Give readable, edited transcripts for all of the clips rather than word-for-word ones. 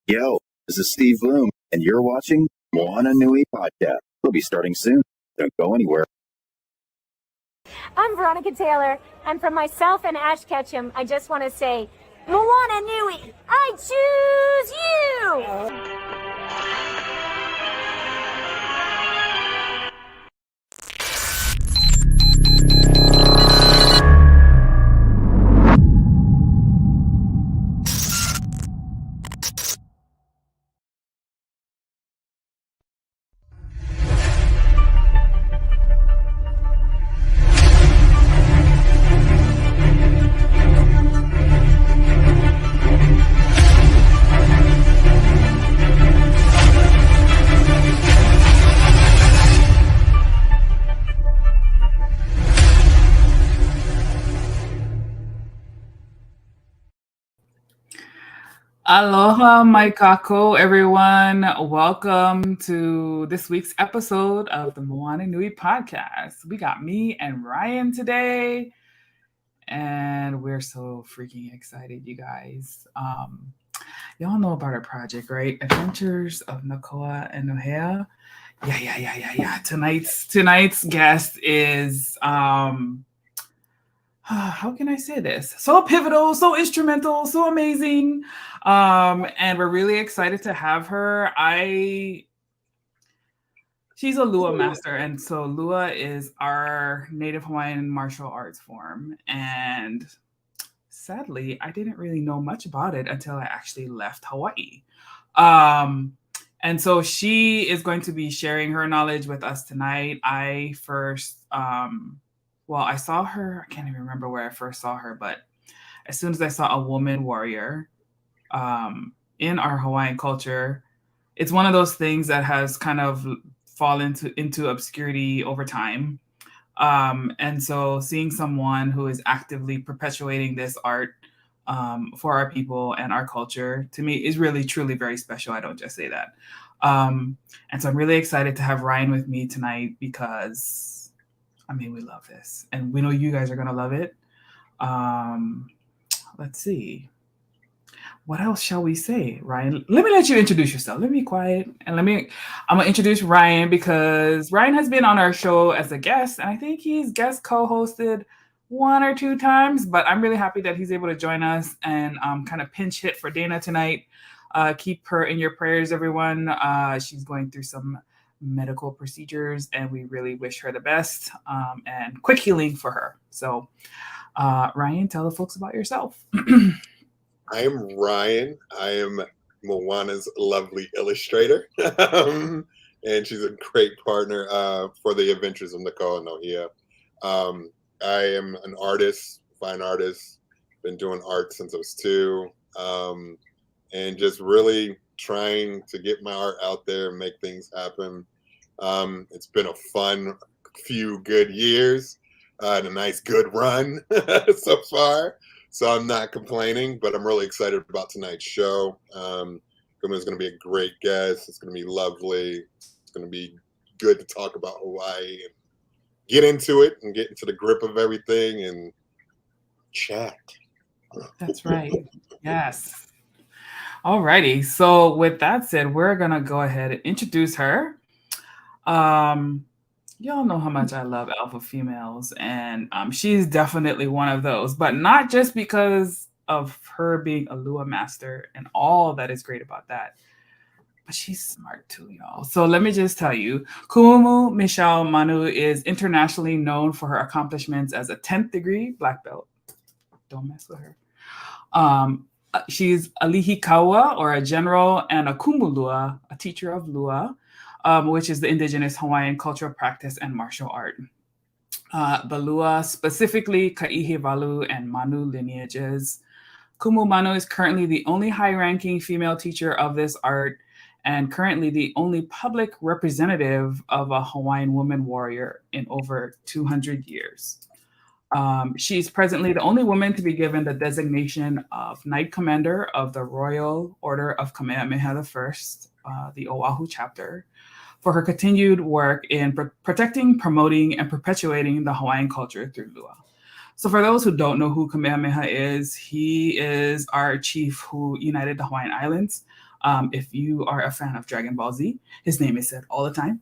Yo, this is Steve Bloom, and you're watching Moana Nui Podcast. We'll be starting soon. Don't go anywhere. I'm Veronica Taylor, and from myself and Ash Ketchum, I just want to say, Moana Nui, I choose you! Aloha, mai kako, everyone. Welcome to this week's episode of the Moana Nui Podcast. We got me and Ryan today, and we're so freaking excited, you guys. Y'all know about our project, right? Adventures of Nakoa and Nohea. Yeah. Tonight's guest is how can I say this? So pivotal, so instrumental, so amazing. And we're really excited to have her. She's a Lua master, and so Lua is our Native Hawaiian martial arts form. And sadly, I didn't really know much about it until I actually left Hawaii. And so she is going to be sharing her knowledge with us tonight. I saw her, I can't even remember where I first saw her, but as soon as I saw a woman warrior in our Hawaiian culture, it's one of those things that has kind of fallen into obscurity over time. And so seeing someone who is actively perpetuating this art for our people and our culture, to me, is really, truly very special. I don't just say that. And so I'm really excited to have Ryan with me tonight because we love this, and we know you guys are going to love it. Let's see. What else shall we say, Ryan? Let me let you introduce yourself. Let me be quiet, and I'm going to introduce Ryan because Ryan has been on our show as a guest, and I think he's guest co-hosted 1 or 2 times, but I'm really happy that he's able to join us and kind of pinch hit for Dana tonight. Keep her in your prayers, everyone. She's going through some medical procedures, and we really wish her the best and quick healing for her. So Ryan, tell the folks about yourself. I am Ryan. I am Moana's lovely illustrator, and she's a great partner for the Adventures of Nakoa and Nohea. I am an artist, fine artist, been doing art since I was 2, and just really trying to get my art out there and make things happen. It's been a fun few good years and a nice good run so far. So I'm not complaining, but I'm really excited about tonight's show. Kumu is going to be a great guest. It's going to be lovely. It's going to be good to talk about Hawaii and get into it and get into the grip of everything and chat. That's right. Yes. Alrighty, so with that said, we're gonna go ahead and introduce her. Y'all know how much I love alpha females, and she's definitely one of those, but not just because of her being a Lua master and all that is great about that, but she's smart too, y'all. So let me just tell you, Kumu Michelle Manu is internationally known for her accomplishments as a 10th degree black belt. Don't mess with her. She's Alihikaua, or a general, and a Kumu Lua, a teacher of Lua, which is the Indigenous Hawaiian cultural practice and martial art. The Lua, specifically Kaihewalu and Manu lineages. Kumu Manu is currently the only high-ranking female teacher of this art, and currently the only public representative of a Hawaiian woman warrior in over 200 years. She's presently the only woman to be given the designation of Knight Commander of the Royal Order of Kamehameha I, the Oahu chapter, for her continued work in protecting, promoting, and perpetuating the Hawaiian culture through Lua. So for those who don't know who Kamehameha is, he is our chief who united the Hawaiian Islands If you are a fan of Dragon Ball Z, his name is said all the time.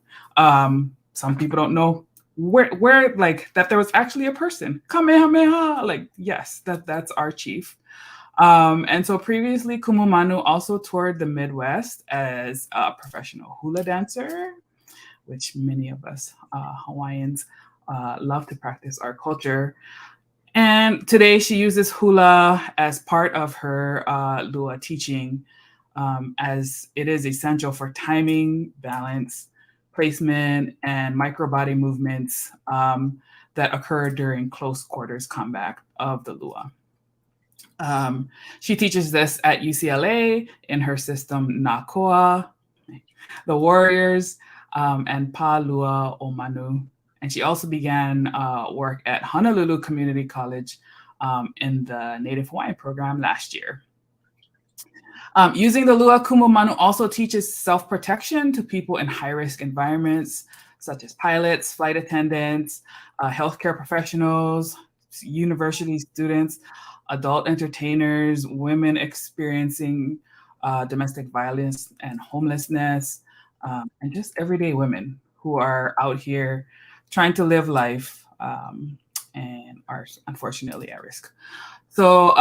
Some people don't know where like that there was actually a person. Kamehameha, like yes, that's our chief. And so previously, Kumu Manu also toured the Midwest as a professional hula dancer, which many of us Hawaiians love to practice our culture. And today she uses hula as part of her Lua teaching, as it is essential for timing, balance, placement, and micro body movements that occur during close quarters combat of the Lua. She teaches this at UCLA in her system Nakoa, the Warriors, and Pa Lua o Manu. And she also began work at Honolulu Community College in the Native Hawaiian program last year. Using the Lua, Kumu Manu also teaches self-protection to people in high-risk environments, such as pilots, flight attendants, healthcare professionals, university students, adult entertainers, women experiencing domestic violence and homelessness, and just everyday women who are out here trying to live life and are unfortunately at risk. So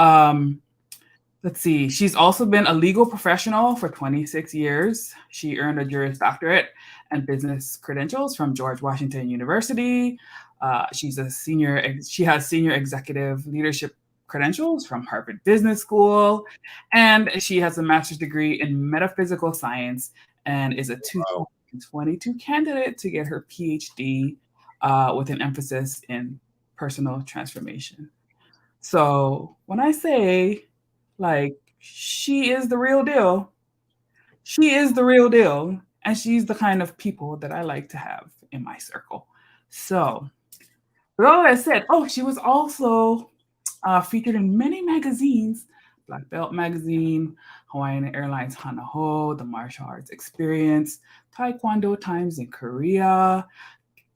let's see, she's also been a legal professional for 26 years. She earned a Juris Doctorate and business credentials from George Washington University. She has senior executive leadership credentials from Harvard Business School, and she has a master's degree in metaphysical science and is a 2022 candidate to get her PhD with an emphasis in personal transformation. So when I say, like, she is the real deal, she is the real deal, and she's the kind of people that I like to have in my circle. So with all that said, she was also featured in many magazines: Black Belt Magazine, Hawaiian Airlines Hana Ho, The Martial Arts Experience, Taekwondo Times in Korea,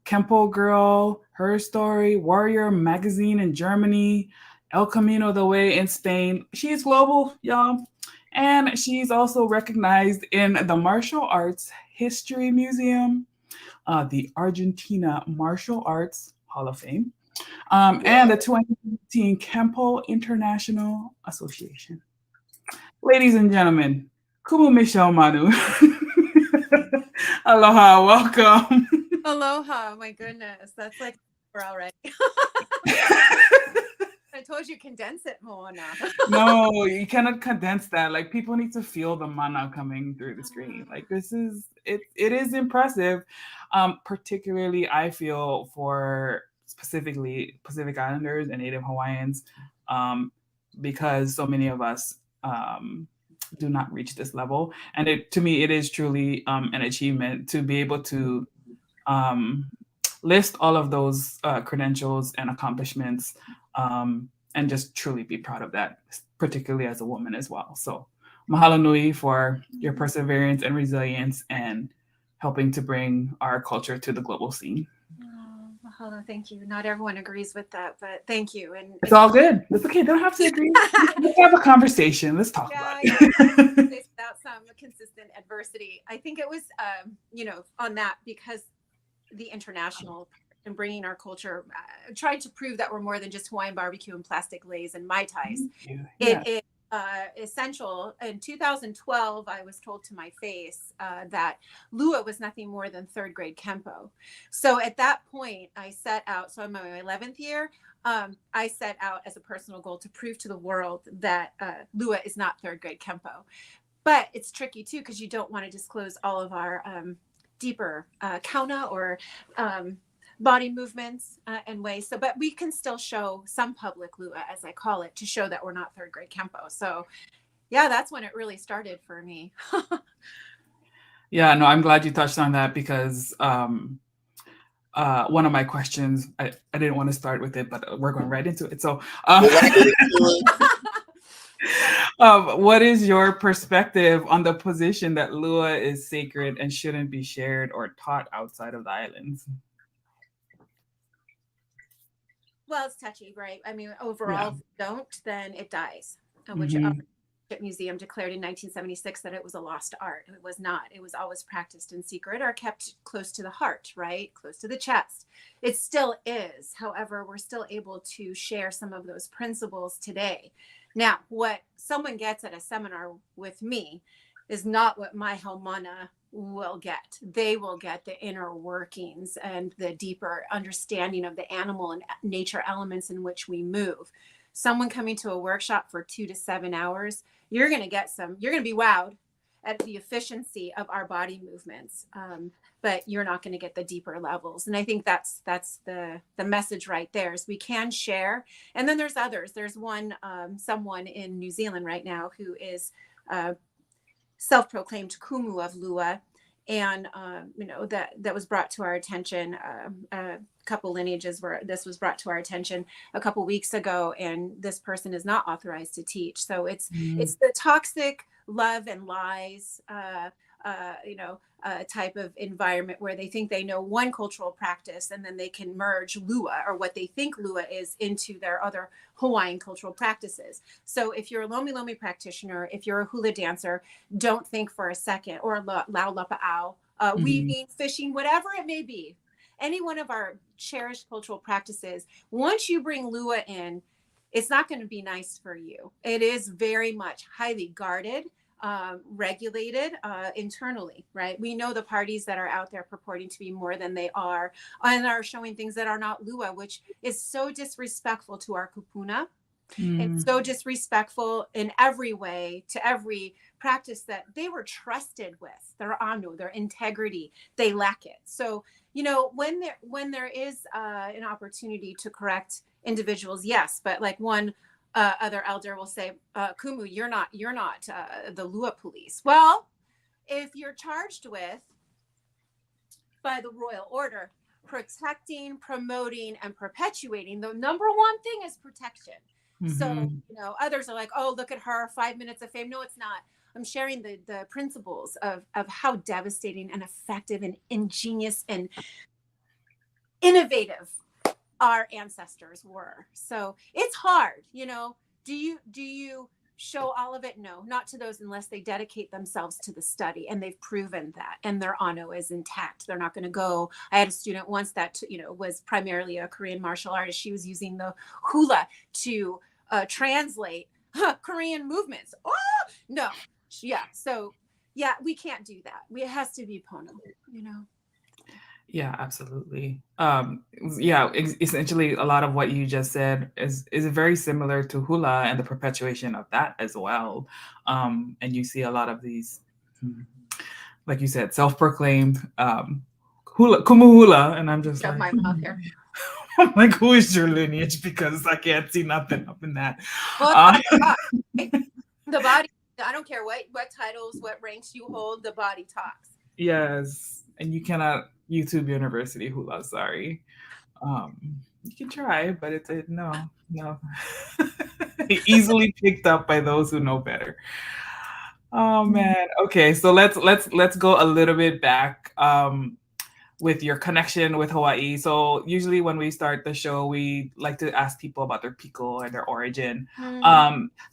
Kempo Girl, Her Story, Warrior Magazine in Germany, El Camino the Way in Spain. She's global, y'all. And she's also recognized in the Martial Arts History Museum, the Argentina Martial Arts Hall of Fame, and the 2015 Kempo International Association. Ladies and gentlemen, Kumu Michelle Manu. Aloha, welcome. Aloha, my goodness. That's like, we're all right. I told you, condense it, Moana. No, you cannot condense that. Like, people need to feel the mana coming through the screen. Like, it is impressive. Particularly, I feel, for specifically Pacific Islanders and Native Hawaiians, because so many of us do not reach this level. And to me, it is truly an achievement to be able to list all of those credentials and accomplishments, and just truly be proud of that, particularly as a woman as well. So mahalo nui for your perseverance and resilience and helping to bring our culture to the global scene. Oh, mahalo, thank you. Not everyone agrees with that, but thank you. And it's all good. It's okay. They don't have to agree. Let's have a conversation. Let's talk about it. Without some consistent adversity. I think it was, on that, because the international and bringing our culture, trying to prove that we're more than just Hawaiian barbecue and plastic leis and Mai Tais. It is essential. In 2012, I was told to my face that Lua was nothing more than third grade Kempo. So at that point, I set out, so I'm in my 11th year, I set out as a personal goal to prove to the world that Lua is not third grade Kempo. But it's tricky too, because you don't want to disclose all of our deeper kauna or body movements and ways. So, but we can still show some public Lua, as I call it, to show that we're not third grade Kempo. So yeah, that's when it really started for me. Yeah, no, I'm glad you touched on that, because one of my questions, I didn't want to start with it, but we're going right into it. So what is your perspective on the position that Lua is sacred and shouldn't be shared or taught outside of the islands? Well, it's touchy, right? I mean, overall, if you don't, then it dies. Museum declared in 1976 that it was a lost art. It was not. It was always practiced in secret or kept close to the heart, right? Close to the chest. It still is. However, we're still able to share some of those principles today. Now, what someone gets at a seminar with me is not what my haumana will get. They will get the inner workings and the deeper understanding of the animal and nature elements in which we move. Someone coming to a workshop for 2 to 7 hours, you're going to be wowed at the efficiency of our body movements. But you're not going to get the deeper levels. And I think that's the message right there, is we can share. And then there's others. There's someone in New Zealand right now who is self-proclaimed Kumu of Lua. And, that was brought to our attention. A couple lineages this was brought to our attention a couple weeks ago, and this person is not authorized to teach. So it's the toxic love and lies, type of environment where they think they know one cultural practice, and then they can merge Lua, or what they think Lua is, into their other Hawaiian cultural practices. So if you're a Lomi Lomi practitioner, if you're a hula dancer, don't think for a second, or Lau Lapa'au, weaving, fishing, whatever it may be, any one of our cherished cultural practices, once you bring Lua in, it's not going to be nice for you. It is very much highly guarded, regulated internally, right? We know the parties that are out there purporting to be more than they are, and are showing things that are not Lua, which is so disrespectful to our kupuna. It's so disrespectful in every way to every practice that they were trusted with, their anu, their integrity. They lack it. So, when there is an opportunity to correct individuals, yes, but like one other elder will say, Kumu, you're not the Lua police. Well, if you're charged with, by the royal order, protecting, promoting, and perpetuating, the number one thing is protection. So, others are like, oh, look at her, 5 minutes of fame. No, it's not. I'm sharing the principles of how devastating and effective and ingenious and innovative our ancestors were. So it's hard, do you show all of it? No, not to those unless they dedicate themselves to the study and they've proven that, and their ano is intact. They're not going to go. I had a student once that, was primarily a Korean martial artist. She was using the hula to translate Korean movements. Oh, no. Yeah. So yeah, we can't do that. It has to be pono, Yeah, absolutely. Essentially, a lot of what you just said is very similar to hula and the perpetuation of that as well. And you see a lot of these, like you said, self-proclaimed hula, kumu hula, and I'm just Shove like, my mouth here. I'm like, who is your lineage? Because I can't see nothing up in that. Well, the body. I don't care what titles, what ranks you hold. The body talks. Yes, and you cannot YouTube University hula. Sorry, you can try, but it's no. Easily picked up by those who know better. Oh man. Okay, so let's go a little bit back with your connection with Hawaii. So usually when we start the show, we like to ask people about their piko and their origin.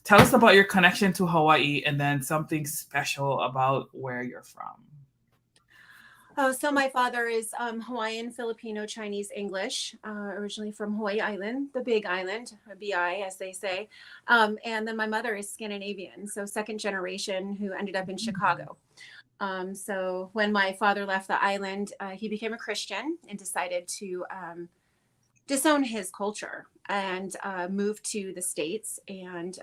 Tell us about your connection to Hawaii, and then something special about where you're from. Oh, so my father is Hawaiian, Filipino, Chinese, English, originally from Hawaii Island, the Big Island, or BI as they say. And then my mother is Scandinavian, so second generation, who ended up in Chicago. So when my father left the island, he became a Christian and decided to disown his culture and moved to the States. And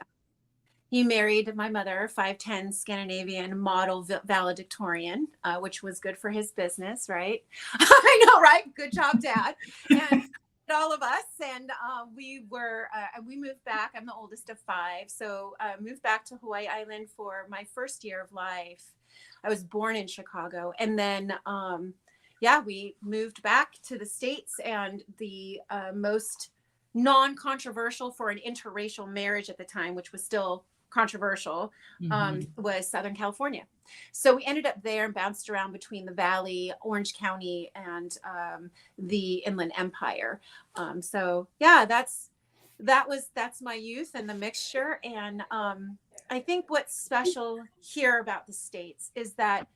he married my mother, 5'10" Scandinavian model valedictorian, which was good for his business, right? I know, right? Good job, Dad. And all of us. And we moved back. I'm the oldest of 5. So moved back to Hawaii Island for my first year of life. I was born in Chicago. And then, we moved back to the States, and the most non-controversial for an interracial marriage at the time, which was still controversial, was Southern California. So we ended up there and bounced around between the Valley, Orange County, and the Inland Empire. That's my youth and the mixture. And I think what's special here about the States is that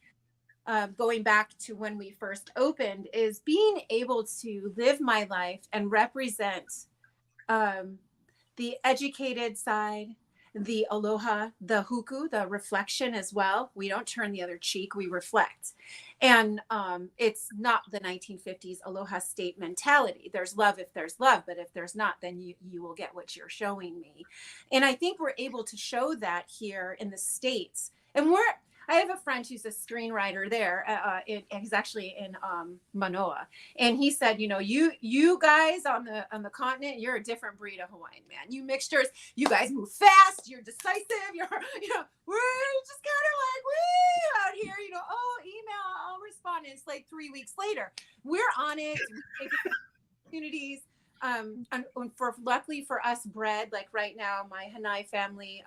going back to when we first opened, is being able to live my life and represent the educated side, the aloha, the huku, the reflection as well. We don't turn the other cheek, we reflect. And it's not the 1950s aloha state mentality. There's love if there's love, but if there's not, then you will get what you're showing me. And I think we're able to show that here in the States. And I have a friend who's a screenwriter there. He's actually in Manoa, and he said, you know, you guys on the continent, you're a different breed of Hawaiian man. You mixtures, you guys move fast. You're decisive. We're just kind of like woo out here. You know, oh, email, I'll respond. And it's like 3 weeks later. We're on it. We take opportunities. And luckily for us, bread, like right now, my Hanai family,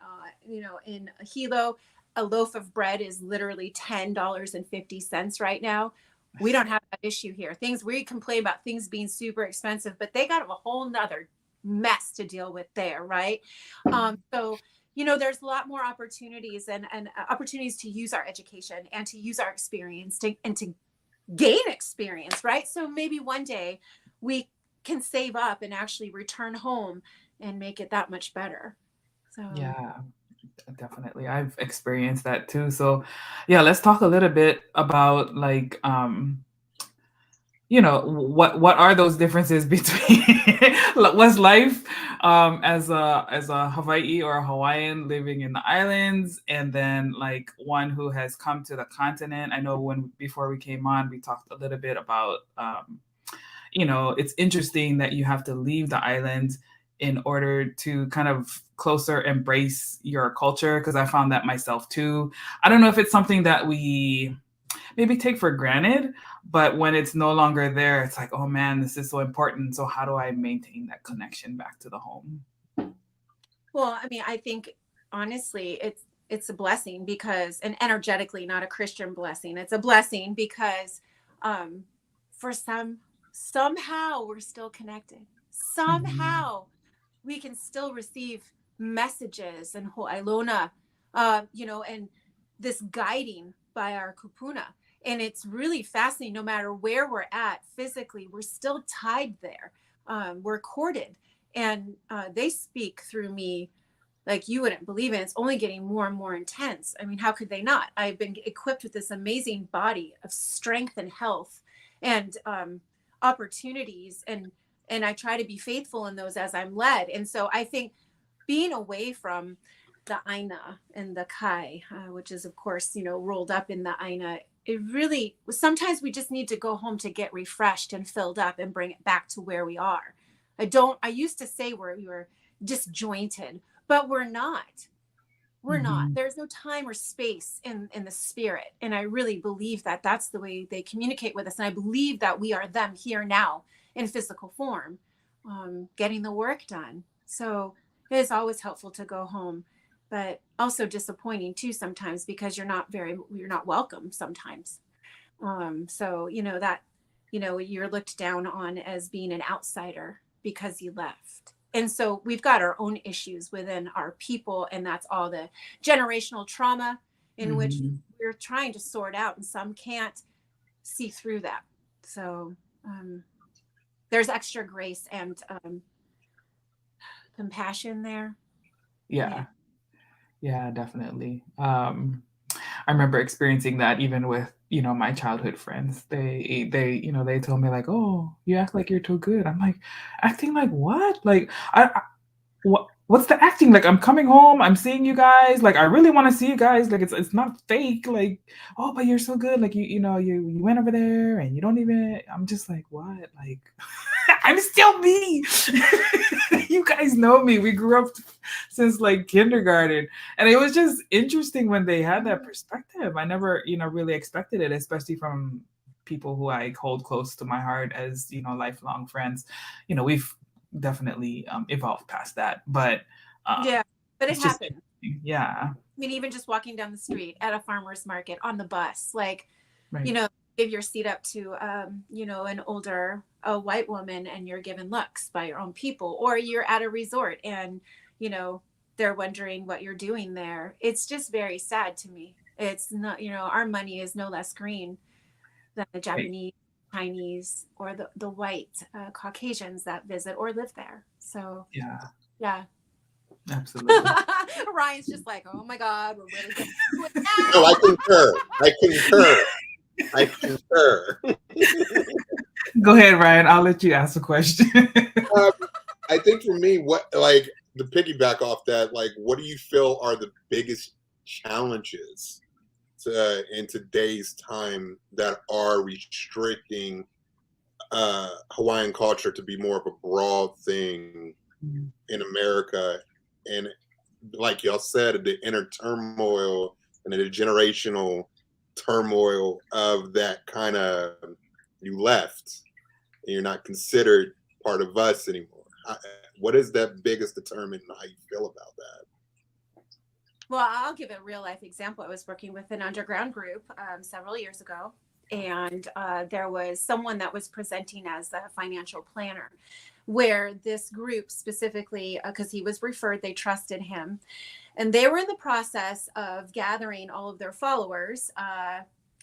in Hilo, a loaf of bread is literally $10.50 right now. We don't have that issue here. We complain about things being super expensive, but they got a whole nother mess to deal with there, right? So, there's a lot more opportunities and opportunities to use our education and to use our experience and to gain experience, right? So maybe one day we can save up and actually return home and make it that much better. So Yeah. Definitely. I've experienced that too. So yeah, let's talk a little bit about like what are those differences between what's life as a Hawaii or a Hawaiian living in the islands, and then like one who has come to the continent. I know before we came on, we talked a little bit about it's interesting that you have to leave the island in order to kind of closer embrace your culture, because I found that myself too. I don't know if it's something that we maybe take for granted, but when it's no longer there, it's like, oh man, this is so important. So how do I maintain that connection back to the home? Well, I mean, I think honestly, it's a blessing because, and energetically, not a Christian blessing. It's a blessing because for somehow we're still connected. Somehow we can still receive messages and ho'ailona, and this guiding by our kupuna. And it's really fascinating. No matter where we're at physically, we're still tied there. We're corded, and they speak through me like you wouldn't believe it. It's only getting more and more intense. I mean, how could they not? I've been equipped with this amazing body of strength and health and opportunities, and I try to be faithful in those as I'm led. And so I think being away from the aina and the kai, which is of course, rolled up in the aina, it really, sometimes we just need to go home to get refreshed and filled up and bring it back to where we are. I used to say we were disjointed, but we're not. We're not. There's no time or space in the spirit. And I really believe that that's the way they communicate with us. And I believe that we are them here now in physical form, getting the work done. So it is always helpful to go home, but also disappointing too sometimes because you're not welcome sometimes. So, you're looked down on as being an outsider because you left. And so we've got our own issues within our people, and that's all the generational trauma in which we're trying to sort out, and some can't see through that. So there's extra grace and compassion there. Yeah, definitely. I remember experiencing that even with, my childhood friends. They told me like, oh, you act like you're too good. I'm like, acting like what? Like, what's the acting? Like, I'm coming home, I'm seeing you guys. Like, I really want to see you guys. Like, it's not fake. Like, oh, but you're so good. Like, you went over there and you don't even, I'm just like, what? Like, I'm still me. You guys know me. We grew up since like kindergarten. And it was just interesting when they had that perspective. I never, really expected it, especially from people who I hold close to my heart as, lifelong friends. We've definitely evolved past that. But but it happened. Yeah. I mean, even just walking down the street at a farmer's market, on the bus, like, right. Give your seat up to, an older white woman and you're given looks by your own people, or you're at a resort and, they're wondering what you're doing there. It's just very sad to me. It's not, our money is no less green than the Japanese, Chinese, or the white Caucasians that visit or live there. So yeah. Absolutely. Ryan's just like, oh my God, we're really good. No, I concur. Go ahead, Ryan. I'll let you ask a question. I think for me, to piggyback off that, what do you feel are the biggest challenges in today's time that are restricting Hawaiian culture to be more of a broad thing in America? And like y'all said, the inner turmoil and the generational turmoil of that kind of, you left and you're not considered part of us anymore. What is that biggest determinant and how you feel about that? Well, I'll give a real life example. I was working with an underground group several years ago, and there was someone that was presenting as a financial planner, where this group specifically, because he was referred, they trusted him, and they were in the process of gathering all of their followers,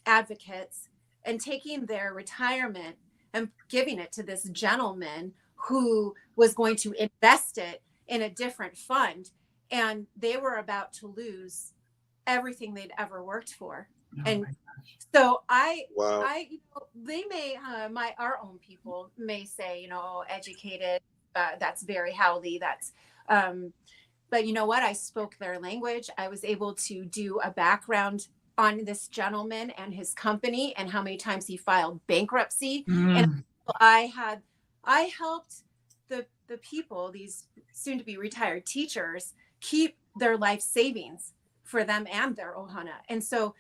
advocates, and taking their retirement and giving it to this gentleman who was going to invest it in a different fund. And they were about to lose everything they'd ever worked for. And so they may, our own people may say, educated, that's very Howley, that's, but you know what? I spoke their language. I was able to do a background on this gentleman and his company and how many times he filed bankruptcy. And I helped the people, these soon to be retired teachers, keep their life savings for them and their ohana. And so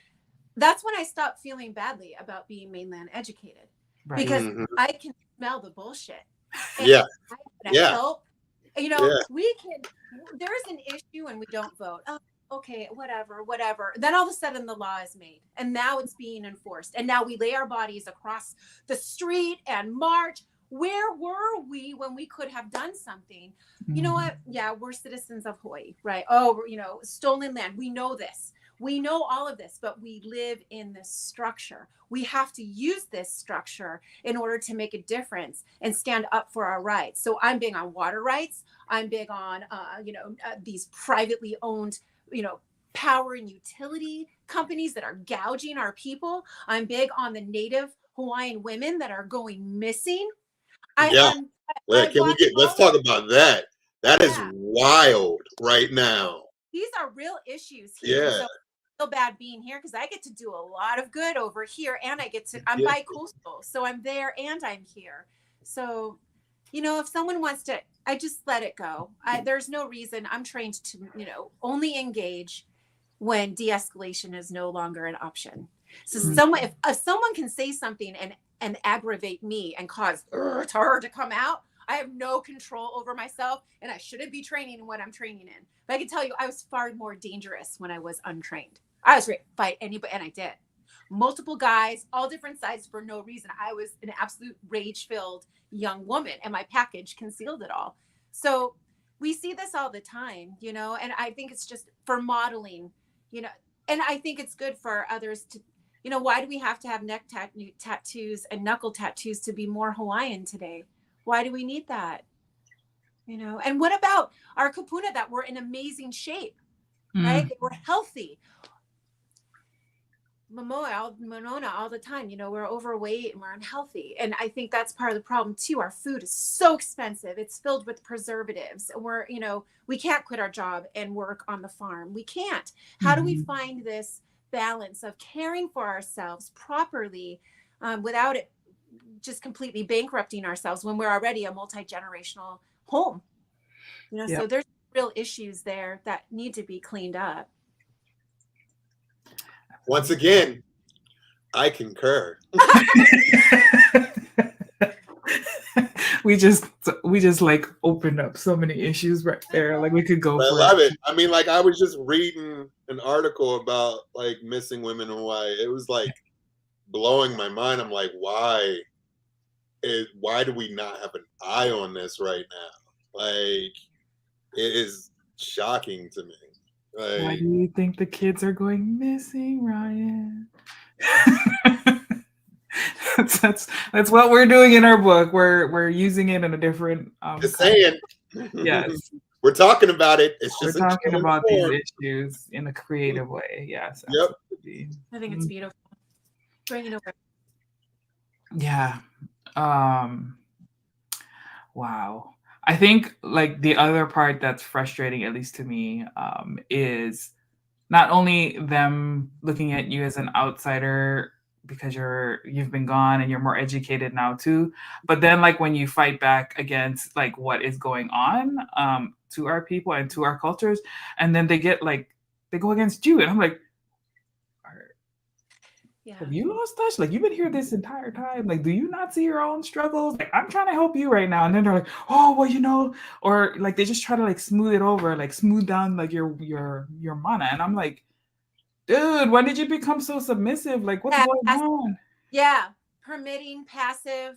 that's when I stopped feeling badly about being mainland educated, because I can smell the bullshit. And I help. We can, there's an issue when we don't vote. Oh, okay, whatever. Then all of a sudden the law is made and now it's being enforced. And now we lay our bodies across the street and march. Where were we when we could have done something? You know what? Yeah, we're citizens of Hawaii, right? Oh, stolen land. We know this. We know all of this, but we live in this structure. We have to use this structure in order to make a difference and stand up for our rights. So I'm big on water rights. I'm big on, these privately owned, power and utility companies that are gouging our people. I'm big on the Native Hawaiian women that are going missing. Let's talk about that. That is wild right now. These are real issues here. Yeah. So I feel bad being here because I get to do a lot of good over here, and I'm bi-coastal, so I'm there and I'm here. So, if someone wants to, I just let it go. There's no reason. I'm trained to, only engage when de-escalation is no longer an option. So if someone can say something and aggravate me and cause her to come out, I have no control over myself, and I shouldn't be training in what I'm training in. But I can tell you, I was far more dangerous when I was untrained. I was ready to fight anybody, and I did. Multiple guys, all different sizes for no reason. I was an absolute rage-filled young woman, and my package concealed it all. So we see this all the time, and I think it's just for modeling, and I think it's good for others to, why do we have to have neck tattoos and knuckle tattoos to be more Hawaiian today? Why do we need that? And what about our kupuna that were in amazing shape, right? They were healthy. Monona all the time, we're overweight and we're unhealthy. And I think that's part of the problem too. Our food is so expensive. It's filled with preservatives. We're, we can't quit our job and work on the farm. We can't. How do we find this balance of caring for ourselves properly without it just completely bankrupting ourselves when we're already a multi-generational home? So there's real issues there that need to be cleaned up. Once again, I concur. we just opened up so many issues right there. Like we could go. I love it. I mean, I was just reading an article about missing women in Hawaii. It was blowing my mind. I'm like, why do we not have an eye on this right now? It is shocking to me. Why Like, do you think the kids are going missing, Ryan? that's what we're doing in our book. We're using it in a different just saying. Yes. We're talking about it. It's We're just talking in about form. these issues in a creative way. Yes. Yep. Absolutely. I think it's beautiful. Bring it over. Yeah. Wow. I think like the other part that's frustrating, at least to me, is not only them looking at you as an outsider because you've been gone and you're more educated now too, but then like when you fight back against like what is going on to our people and to our cultures, and then they go against you, and I'm like, have you lost touch? Like, you've been here this entire time. Like, do you not see your own struggles? Like, I'm trying to help you right now. And then they're like, oh, well, or like they just try to like smooth it over, like smooth down like your mana. And I'm like, dude, when did you become so submissive? Like, what's going on? Yeah. Permitting, passive,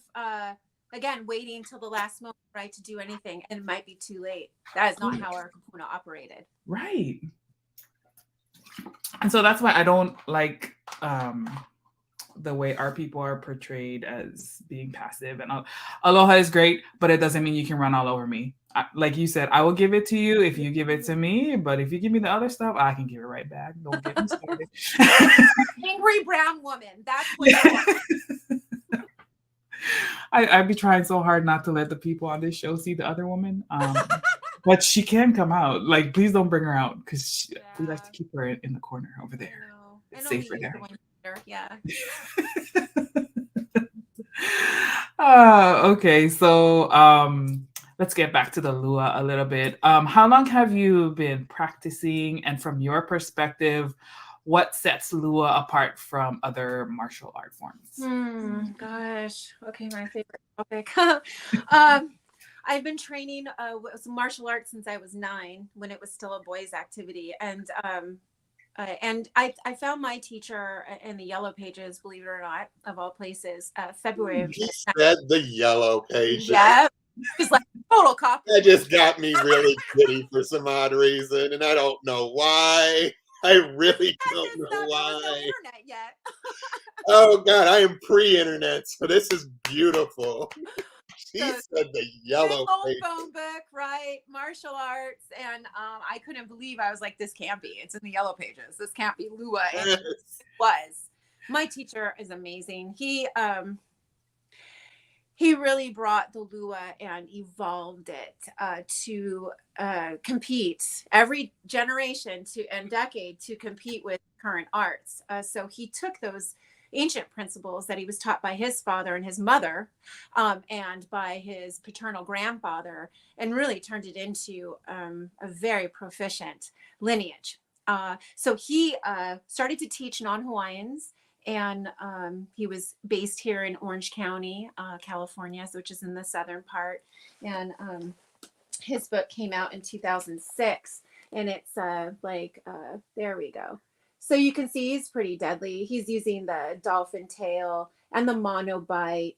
again, waiting till the last moment, right, to do anything. And it might be too late. That is not how our kupuna operated. Right. And so that's why I don't like the way our people are portrayed as being passive. And aloha is great, but it doesn't mean you can run all over me. Like you said, I will give it to you if you give it to me, but if you give me the other stuff, I can give it right back. Don't get me started. Angry brown woman. That's what you want. I'd be trying so hard not to let the people on this show see the other woman. But she can come out. Like, please don't bring her out, because we like to keep her in the corner over there. It's safer there. Yeah. Okay, so let's get back to the Lua a little bit. How long have you been practicing, and from your perspective, what sets Lua apart from other martial art forms? Gosh. Okay, my favorite topic. I've been training martial arts since I was 9, when it was still a boys' activity, and I found my teacher in the Yellow Pages, believe it or not, of all places, February of. You said the Yellow Pages. Yeah, it's like total copy. That just got me really giddy for some odd reason, and I don't know why. I really don't know why. There was no internet yet. Oh God, I am pre-internet, so this is beautiful. She said the Yellow Pages. Phone book, right? Martial arts, and I couldn't believe. I was like, "This can't be. It's in the Yellow Pages. This can't be Lua." And it was. My teacher is amazing. He really brought the Lua and evolved it to compete every generation and decade to compete with current arts. So he took those ancient principles that he was taught by his father and his mother and by his paternal grandfather, and really turned it into a very proficient lineage. So he started to teach non-Hawaiians, and he was based here in Orange County, California, which is in the southern part. And his book came out in 2006, and it's there we go. So you can see he's pretty deadly. He's using the dolphin tail and the mono bite.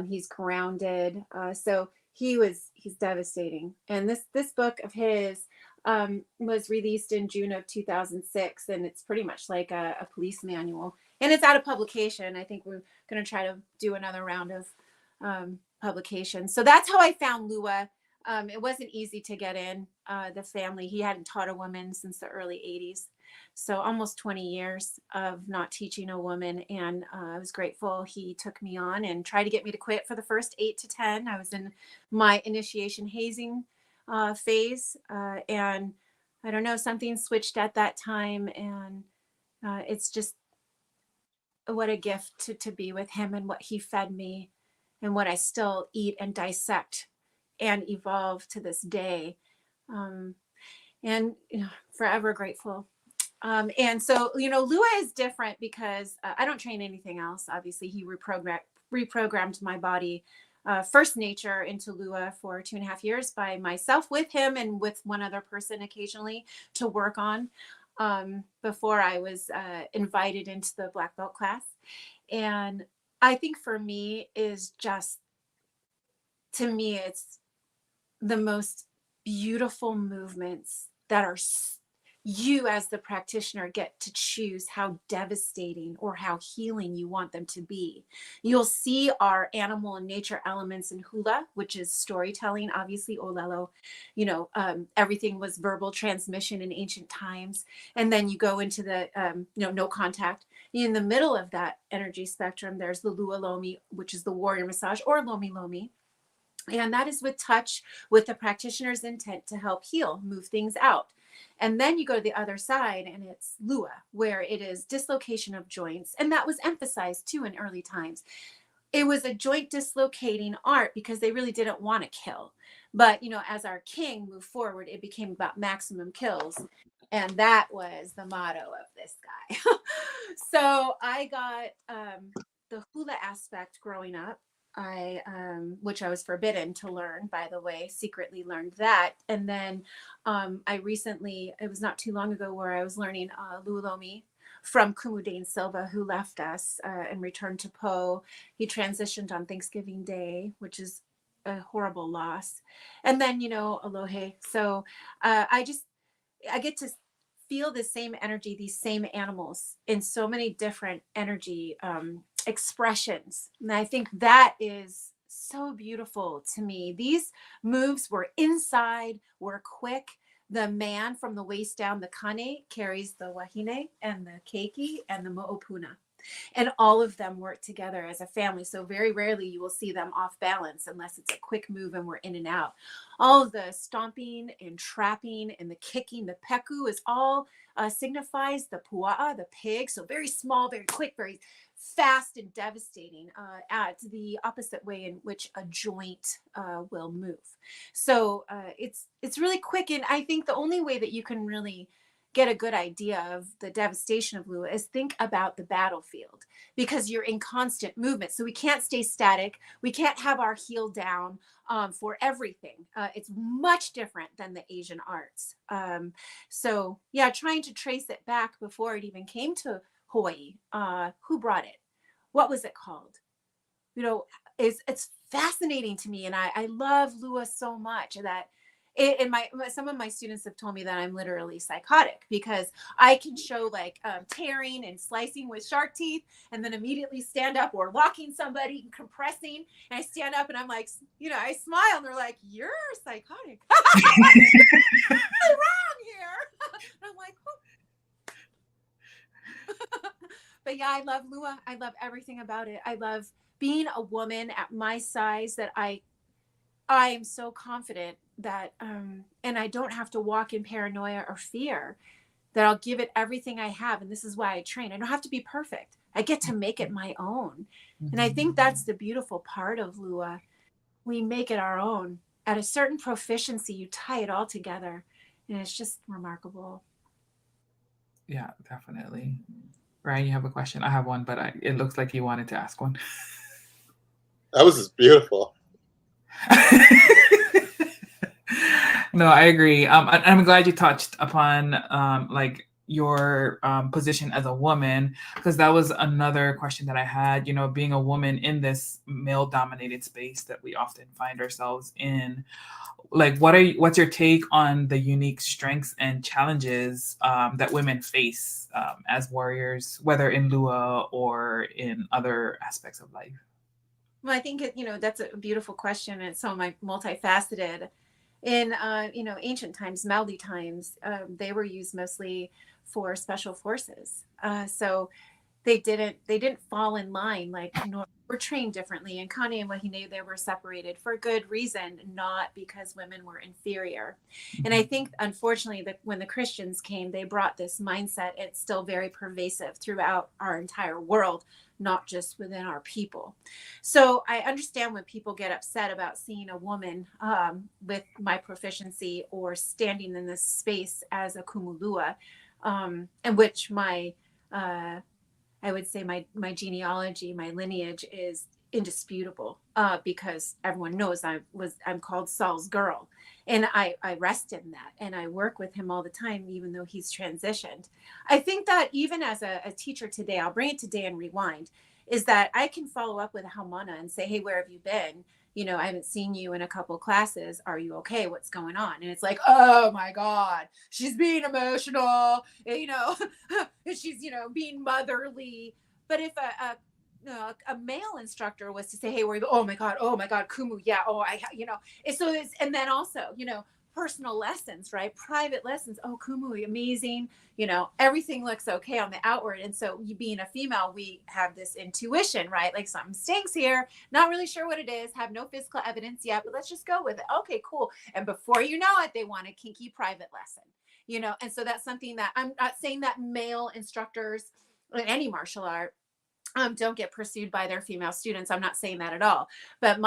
He's grounded. So he's devastating. And this book of his was released in June of 2006, and it's pretty much like a police manual. And it's out of publication. I think we're going to try to do another round of publication. So that's how I found Lua. It wasn't easy to get in. The family, he hadn't taught a woman since the early 80s. So almost 20 years of not teaching a woman. And I was grateful he took me on and tried to get me to quit for the first 8 to 10. I was in my initiation hazing phase. And I don't know, something switched at that time. And it's just what a gift to be with him, and what he fed me, and what I still eat and dissect and evolve to this day. And forever grateful. And so, Lua is different because I don't train anything else. Obviously, he reprogrammed my body, first nature, into Lua for 2.5 years by myself, with him and with one other person occasionally to work on, before I was invited into the black belt class. And I think for me it's the most beautiful movements that are you as the practitioner get to choose how devastating or how healing you want them to be. You'll see our animal and nature elements in hula, which is storytelling, obviously olelo, everything was verbal transmission in ancient times. And then you go into the, no contact. In the middle of that energy spectrum, there's the lua lomi, which is the warrior massage, or lomi lomi. And that is with touch, with the practitioner's intent to help heal, move things out. And then you go to the other side and it's Lua, where it is dislocation of joints. And that was emphasized too in early times. It was a joint dislocating art because they really didn't want to kill. But, as our king moved forward, it became about maximum kills. And that was the motto of this guy. So I got the hula aspect growing up. Which I was forbidden to learn, by the way, secretly learned that. And then I recently, it was not too long ago, where I was learning Lulomi from Kumu Silva, who left us and returned to Po. He transitioned on Thanksgiving Day, which is a horrible loss. And then, Alohe. So I get to feel the same energy, these same animals in so many different energy expressions. And I think that is so beautiful to me. These moves were inside, were quick. The man from the waist down, the kane, carries the wahine and the keiki and the mo'opuna. And all of them work together as a family. So very rarely you will see them off balance unless it's a quick move and we're in and out. All of the stomping and trapping and the kicking, the peku is all signifies the pua'a, the pig. So very small, very quick, very fast and devastating, at the opposite way in which a joint will move. So it's really quick. And I think the only way that you can really get a good idea of the devastation of Lua is think about the battlefield, because you're in constant movement. So we can't stay static. We can't have our heel down for everything. It's much different than the Asian arts. So yeah, trying to trace it back before it even came to Hawaii. Who brought it? What was it called? It's fascinating to me. And I love Lua so much that some of my students have told me that I'm literally psychotic, because I can show like tearing and slicing with shark teeth and then immediately stand up, or locking somebody and compressing. And I stand up and I'm like, I smile and they're like, "You're psychotic." What's wrong here? And I'm like, oh. But yeah, I love Lua. I love everything about it. I love being a woman at my size, that I am so confident that, and I don't have to walk in paranoia or fear, that I'll give it everything I have. And this is why I train. I don't have to be perfect. I get to make it my own. And I think that's the beautiful part of Lua. We make it our own. At a certain proficiency, you tie it all together, and it's just remarkable. Yeah, definitely. Ryan, you have a question? I have one, but it looks like you wanted to ask one. That was just beautiful. No, I agree. I'm glad you touched upon like your position as a woman, because that was another question that I had. Being a woman in this male-dominated space that we often find ourselves in, like, what's your take on the unique strengths and challenges that women face as warriors, whether in Lua or in other aspects of life? Well, I think that's a beautiful question, and it's so multifaceted. In ancient times, Maoli times, they were used mostly for special forces. So they didn't fall in line, like, were trained differently. And Kane and Wahine, they were separated for good reason, not because women were inferior. And I think, unfortunately, that when the Christians came, they brought this mindset. It's still very pervasive throughout our entire world, not just within our people. So I understand when people get upset about seeing a woman with my proficiency or standing in this space as a Kumu Lua, in which I would say my genealogy, my lineage is indisputable, because everyone knows I'm called Saul's girl, and I rest in that, and I work with him all the time, even though he's transitioned. I think that even as a teacher today, I'll bring it today and rewind, is that I can follow up with a Haumana and say, "Hey, where have you been?" I haven't seen you in a couple classes. Are you okay? What's going on? And it's like, oh my God, she's being emotional, she's, being motherly. But if a male instructor was to say, hey, oh my God, Kumu, yeah, and then also, personal lessons, right? Private lessons. Oh, Kumu, amazing. Everything looks okay on the outward. And so you being a female, we have this intuition, right? Like something stinks here. Not really sure what it is. Have no physical evidence yet, but let's just go with it. Okay, cool. And before you know it, they want a kinky private lesson, and so that's something that I'm not saying that male instructors in any martial art don't get pursued by their female students. I'm not saying that at all. But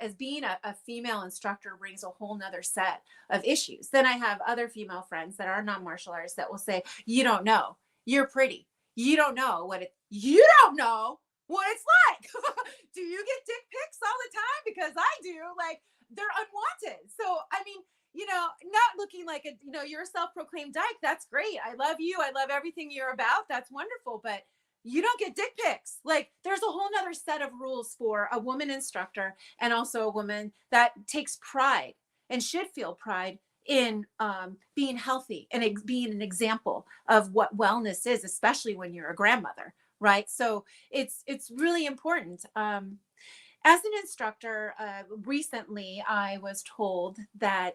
as being a female instructor brings a whole nother set of issues. Then I have other female friends that are non-martial artists that will say, you don't know, you're pretty. You don't know what it's like. Do you get dick pics all the time? Because I do. Like, they're unwanted. So, I mean, not looking like you're a self-proclaimed dyke. That's great. I love you. I love everything you're about. That's wonderful. But you don't get dick pics. Like, there's a whole nother set of rules for a woman instructor, and also a woman that takes pride and should feel pride in being healthy and being an example of what wellness is, especially when you're a grandmother, right? So it's really important. As an instructor, recently I was told that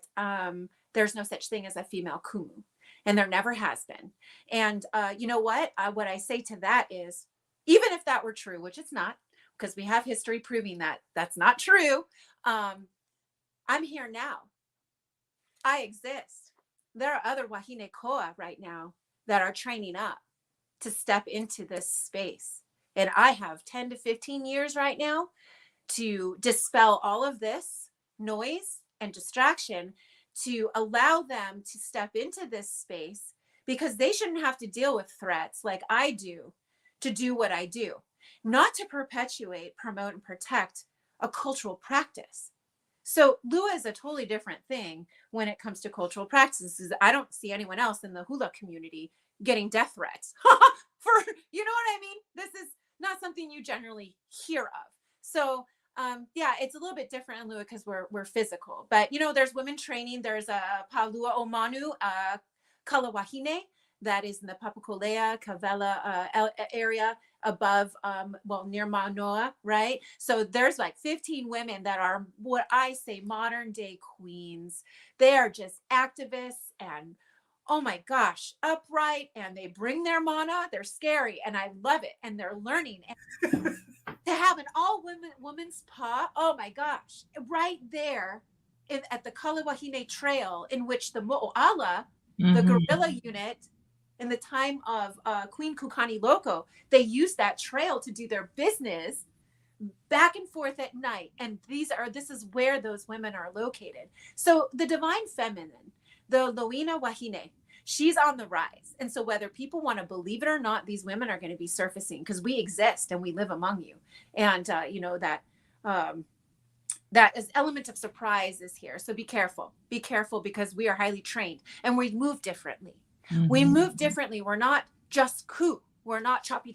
there's no such thing as a female Kumu. And there never has been. And you know what? What I say to that is, even if that were true, which it's not, because we have history proving that that's not true, I'm here now. I exist. There are other wahine koa right now that are training up to step into this space. And I have 10 to 15 years right now to dispel all of this noise and distraction, to allow them to step into this space, because they shouldn't have to deal with threats like I do to do what I do, not to perpetuate, promote, and protect a cultural practice. So Lua is a totally different thing when it comes to cultural practices. I don't see anyone else in the hula community getting death threats for, you know what I mean? This is not something you generally hear of. So it's a little bit different in Lua because we're physical, but there's women training. There's a Palua o Manu, Kalawahine, that is in the Papakolea, Kavela area above, near Manoa, right? So there's like 15 women that are what I say modern day queens. They are just activists and, oh my gosh, upright, and they bring their mana. They're scary, and I love it, and they're learning. And to have an woman's paw, oh my gosh, right there at the Kalawahine Trail, in which the Mo'ala, the guerrilla unit in the time of Queen Kukani Loko, they used that trail to do their business back and forth at night. And this is where those women are located. So the divine feminine, the Loina Wahine, she's on the rise. And so whether people want to believe it or not, these women are going to be surfacing because we exist and we live among you. And, that is element of surprise is here. So be careful because we are highly trained and we move differently. Mm-hmm. We move differently. We're not just ku. We're not choppy.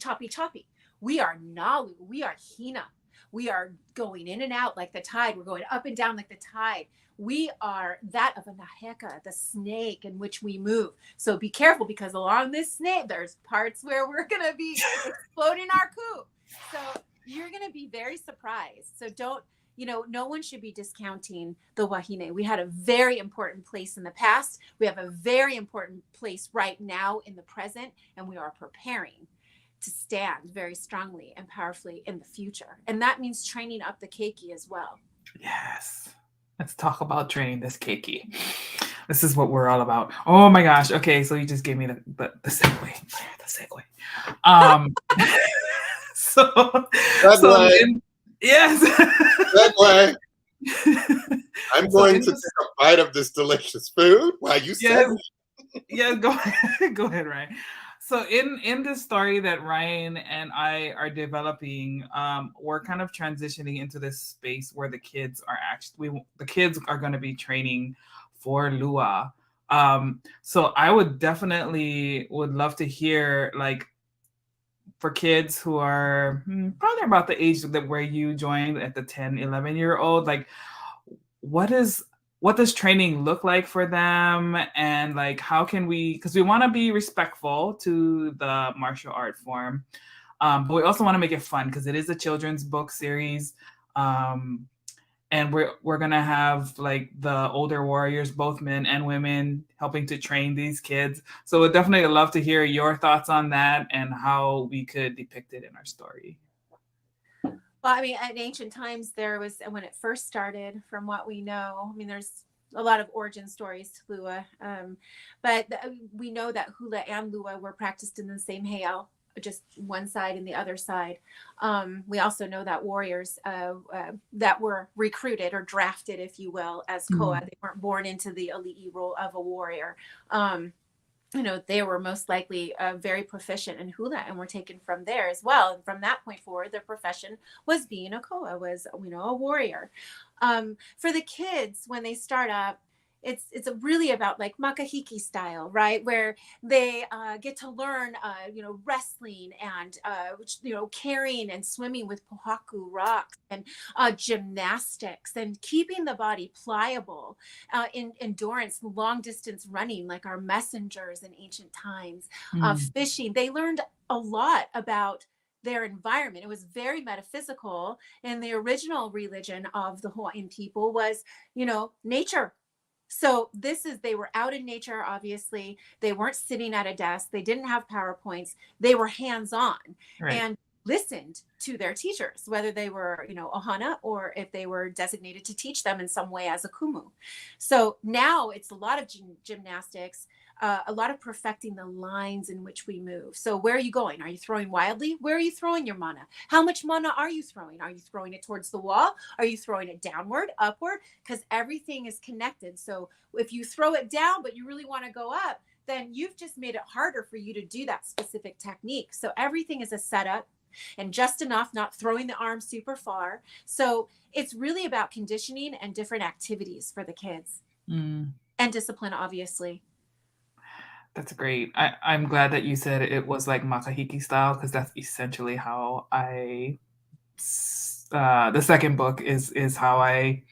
We are nalu. We are hina. We are going in and out like the tide. We're going up and down like the tide. We are that of a naheka, the snake in which we move. So be careful, because along this snake, there's parts where we're going to be exploding our ku. So you're going to be very surprised. So don't, no one should be discounting the wahine. We had a very important place in the past. We have a very important place right now in the present, and we are preparing to stand very strongly and powerfully in the future. And that means training up the keiki as well. Yes. Let's talk about training this keiki. This is what we're all about. Oh my gosh. Okay, so you just gave me the segue. Yes. Segue. I'm going to take a bite of this delicious food while you say it. Yeah, go ahead, Ryan. So in this story that Ryan and I are developing, we're kind of transitioning into this space where the kids are going to be training for Lua. So I would love to hear, like, for kids who are probably about the age that where you joined at the 10, 11-year-old, like what does training look like for them? And like, how can we, because we want to be respectful to the martial art form, but we also want to make it fun because it is a children's book series. And we're gonna have like the older warriors, both men and women, helping to train these kids. So we'd definitely love to hear your thoughts on that and how we could depict it in our story. Well, I mean, in ancient times, there was, when it first started, from what we know, I mean, there's a lot of origin stories to Lua, but we know that hula and Lua were practiced in the same heiau, just one side and the other side. We also know that warriors that were recruited or drafted, if you will, as koa, they weren't born into the elite role of a warrior. They were most likely very proficient in hula and were taken from there as well. And from that point forward, their profession was being a koa, was, a warrior. For the kids, when they start up, it's really about like makahiki style, right? Where they get to learn, wrestling and, carrying and swimming with pohaku rocks and gymnastics and keeping the body pliable, in endurance, long distance running, like our messengers in ancient times, fishing. They learned a lot about their environment. It was very metaphysical. And the original religion of the Hawaiian people was, nature. So they were out in nature, obviously. They weren't sitting at a desk. They didn't have PowerPoints. They were hands-on and listened to their teachers, whether they were, ohana, or if they were designated to teach them in some way as a kumu. So now it's a lot of gymnastics, a lot of perfecting the lines in which we move. So where are you going? Are you throwing wildly? Where are you throwing your mana? How much mana are you throwing? Are you throwing it towards the wall? Are you throwing it downward, upward? Because everything is connected. So if you throw it down, but you really want to go up, then you've just made it harder for you to do that specific technique. So everything is a setup and just enough, not throwing the arm super far. So it's really about conditioning and different activities for the kids and discipline, obviously. That's great. I'm glad that you said it was like makahiki style, because that's essentially how the second book is how I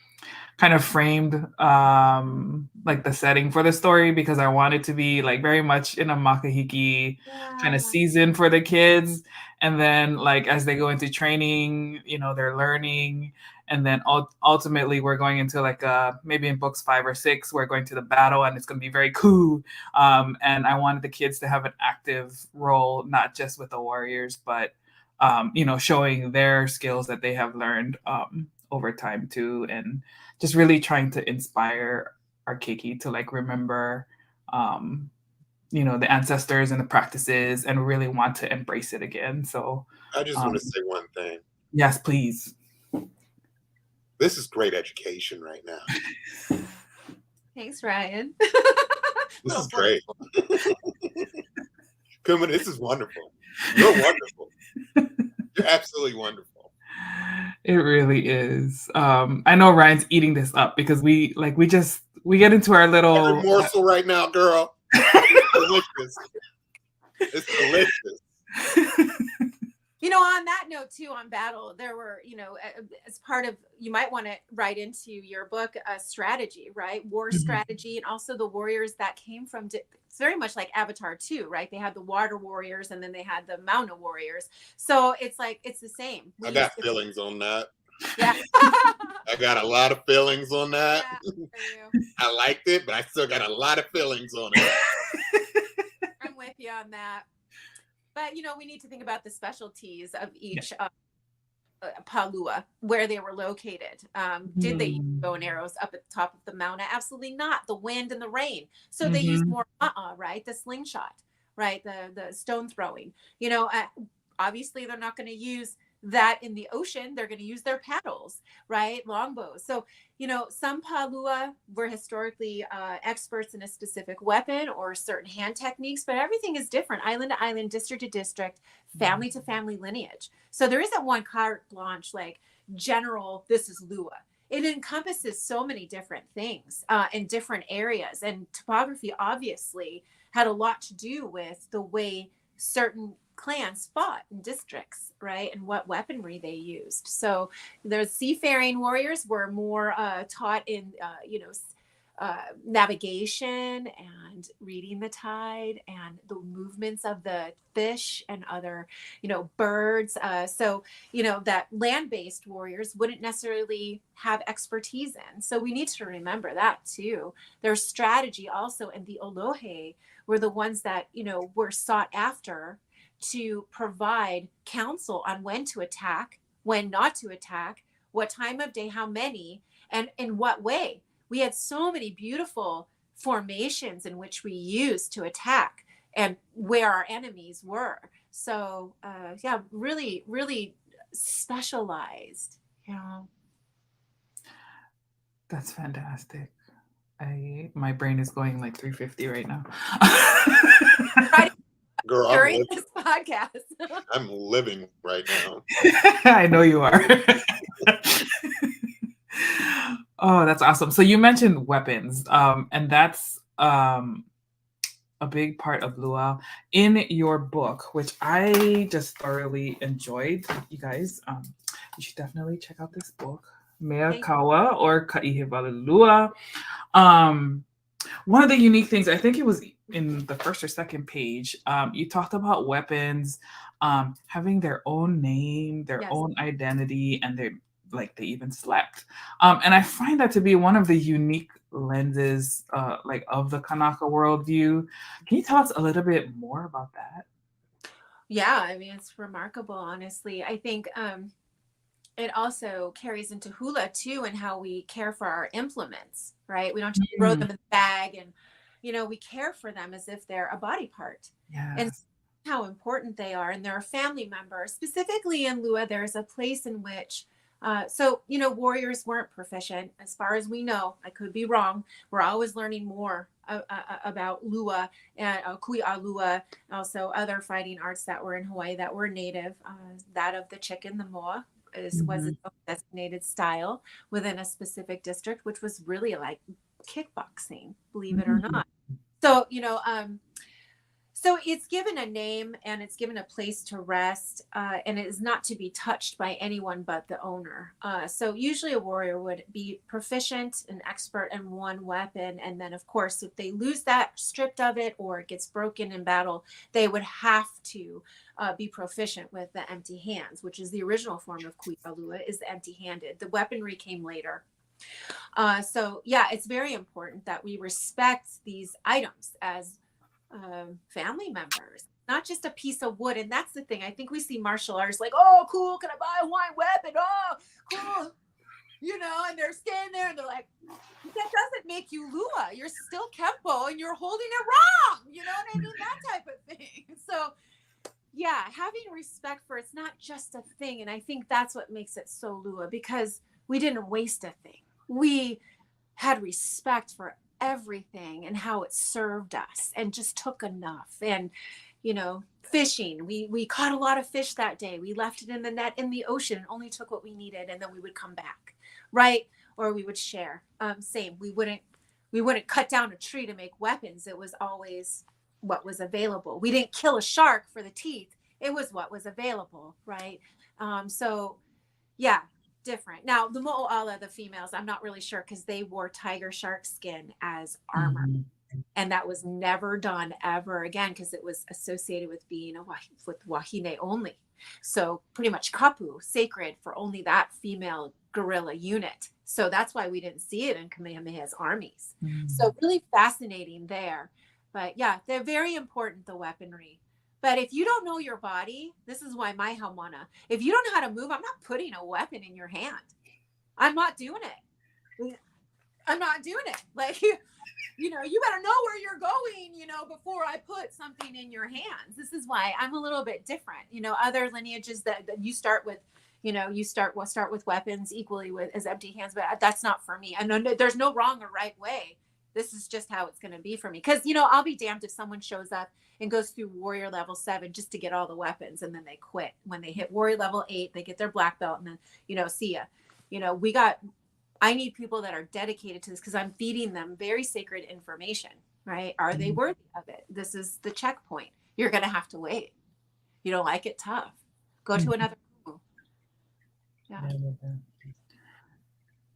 kind of framed like the setting for the story, because I wanted to be like very much in a makahiki kind of season for the kids. And then like as they go into training, they're learning. And then ultimately we're going into like maybe in books 5 or 6, we're going to the battle and it's going to be very cool. And I wanted the kids to have an active role, not just with the warriors, but, showing their skills that they have learned over time too. And just really trying to inspire our keiki to like remember, the ancestors and the practices and really want to embrace it again. So I just want to say one thing. Yes, please. This is great education right now. Thanks, Ryan. This is great. Kumu, this is wonderful. You're wonderful. You're absolutely wonderful. It really is. I know Ryan's eating this up because we get into our little every morsel right now, girl. It's delicious. It's delicious. On that note too, on battle, there were, as part of, you might want to write into your book a strategy, right? War strategy, and also the warriors that came from, it's very much like Avatar 2, right? They had the water warriors and then they had the Mauna warriors. So it's like, it's the same. I got feelings on that. Yeah. I got a lot of feelings on that. Yeah, I liked it, but I still got a lot of feelings on it. I'm with you on that. But, we need to think about the specialties of each palua, where they were located. Did they use bow and arrows up at the top of the Mauna? Absolutely not. The wind and the rain. So they used more, right? The slingshot, right? The stone throwing. Obviously they're not going to use that in the ocean. They're going to use their paddles, right? Longbows. So, some palua were historically experts in a specific weapon or certain hand techniques, but everything is different, island to island, district to district, family to family lineage. So there isn't one carte blanche, like general, this is Lua. It encompasses so many different things in different areas. And topography obviously had a lot to do with the way certain clans fought in districts, right? And what weaponry they used. So the seafaring warriors were more taught in, navigation and reading the tide and the movements of the fish and other, birds. That land-based warriors wouldn't necessarily have expertise in. So we need to remember that too. Their strategy also, and the Olohe were the ones that, were sought after to provide counsel on when to attack, when not to attack, what time of day, how many, and in what way. We had so many beautiful formations in which we used to attack and where our enemies were. So, really, really specialized. That's fantastic. My brain is going like 350 right now. Girl, during this podcast. I'm living right now. I know you are. Oh, that's awesome. So you mentioned weapons, and that's a big part of Lua. In your book, which I just thoroughly enjoyed, you guys, you should definitely check out this book, Alihikaua or Kaihewalu Lua. One of the unique things, I think it was in the first or second page, you talked about weapons having their own name, their own identity, and they even slept. And I find that to be one of the unique lenses of the Kanaka worldview. Can you tell us a little bit more about that? Yeah, I mean, it's remarkable, honestly. I think it also carries into hula too, and how we care for our implements, right? We don't just throw them in the bag, and we care for them as if they're a body part. And how important they are, and they're a family member. Specifically in Lua, there's a place in which warriors weren't proficient, as far as we know. I could be wrong. We're always learning more about Lua and Kui'a Lua, also other fighting arts that were in Hawaii that were native. That of the chicken, the moa, was its own designated style within a specific district, which was really like kickboxing, believe it or not. So, so it's given a name and it's given a place to rest, and it is not to be touched by anyone but the owner. So usually a warrior would be proficient and expert in one weapon. And then, of course, if they lose that, stripped of it, or it gets broken in battle, they would have to be proficient with the empty hands, which is the original form of Kui'a Lua, is the empty-handed. The weaponry came later. It's very important that we respect these items as family members, not just a piece of wood. And that's the thing. I think we see martial arts like, oh, cool, can I buy a Hawaiian weapon? Oh, cool. And they're standing there and they're like, that doesn't make you Lua. You're still Kempo and you're holding it wrong. You know what I mean? That type of thing. So, having respect for it's not just a thing. And I think that's what makes it so Lua, because we didn't waste a thing. We had respect for everything and how it served us, and just took enough. And fishing, we caught a lot of fish that day. We left it in the net in the ocean and only took what we needed, and then we would come back, right? Or we would share. Same, we wouldn't cut down a tree to make weapons. It was always what was available. We didn't kill a shark for the teeth. It was what was available, right? Different. Now, the Mo'oala, the females, I'm not really sure, because they wore tiger shark skin as armor. And that was never done ever again, because it was associated with being with wahine only. So pretty much kapu, sacred for only that female guerrilla unit. So that's why we didn't see it in Kamehameha's armies. So really fascinating there. But they're very important, the weaponry. But if you don't know your body, this is why my haumana, if you don't know how to move, I'm not putting a weapon in your hand. I'm not doing it. I'm not doing it. Like, you better know where you're going, before I put something in your hands. This is why I'm a little bit different. Other lineages that you start with, start with weapons equally with as empty hands, but that's not for me. And there's no wrong or right way. This is just how it's going to be for me. Because, I'll be damned if someone shows up and goes through warrior level 7 just to get all the weapons, and then they quit. When they hit warrior level 8, they get their black belt, and then, see ya. I need people that are dedicated to this, because I'm feeding them very sacred information, right? Are they worthy of it? This is the checkpoint. You're going to have to wait. You don't like it? Tough. Go to another kumu. Yeah.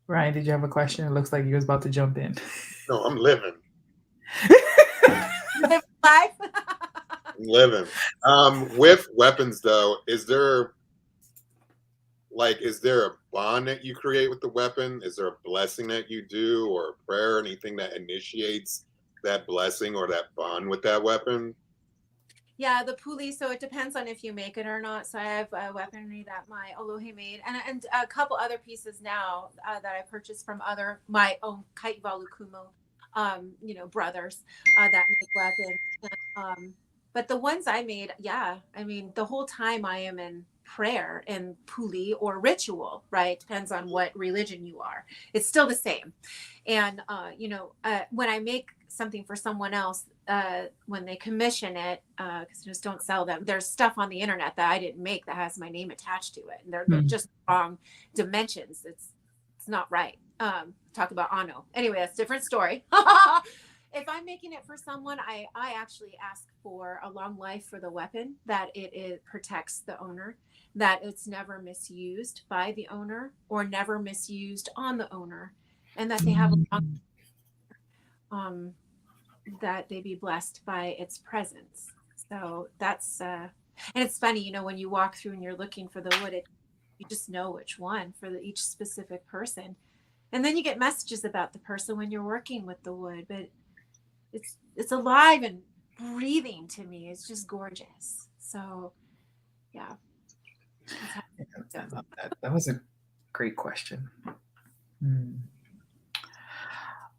Ryan, did you have a question? It looks like you was about to jump in. No, I'm living. Live life. I'm living. With weapons though, is there a bond that you create with the weapon? Is there a blessing that you do, or a prayer, or anything that initiates that blessing or that bond with that weapon? Yeah, the puli. So it depends on if you make it or not. So I have weaponry that my Olohe made, and a couple other pieces now that I purchased from my own Kaihewalu Kumu, brothers that make weapons. But the ones I made, I mean, the whole time I am in prayer and puli or ritual, right? Depends on what religion you are. It's still the same. And, when I make something for someone else, when they commission it, because just don't sell them, there's stuff on the internet that I didn't make that has my name attached to it. And they're just wrong dimensions. It's not right. Talk about Ano. Anyway, that's a different story. If I'm making it for someone, I actually ask for a long life for the weapon, that it protects the owner, that it's never misused by the owner or never misused on the owner, and that they have a long, that they be blessed by its presence. So that's and it's funny, when you walk through and you're looking for the wood, you just know which one for each specific person, and then you get messages about the person when you're working with the wood, but it's alive and breathing to me. It's just gorgeous. So yeah. I love that. That was a great question.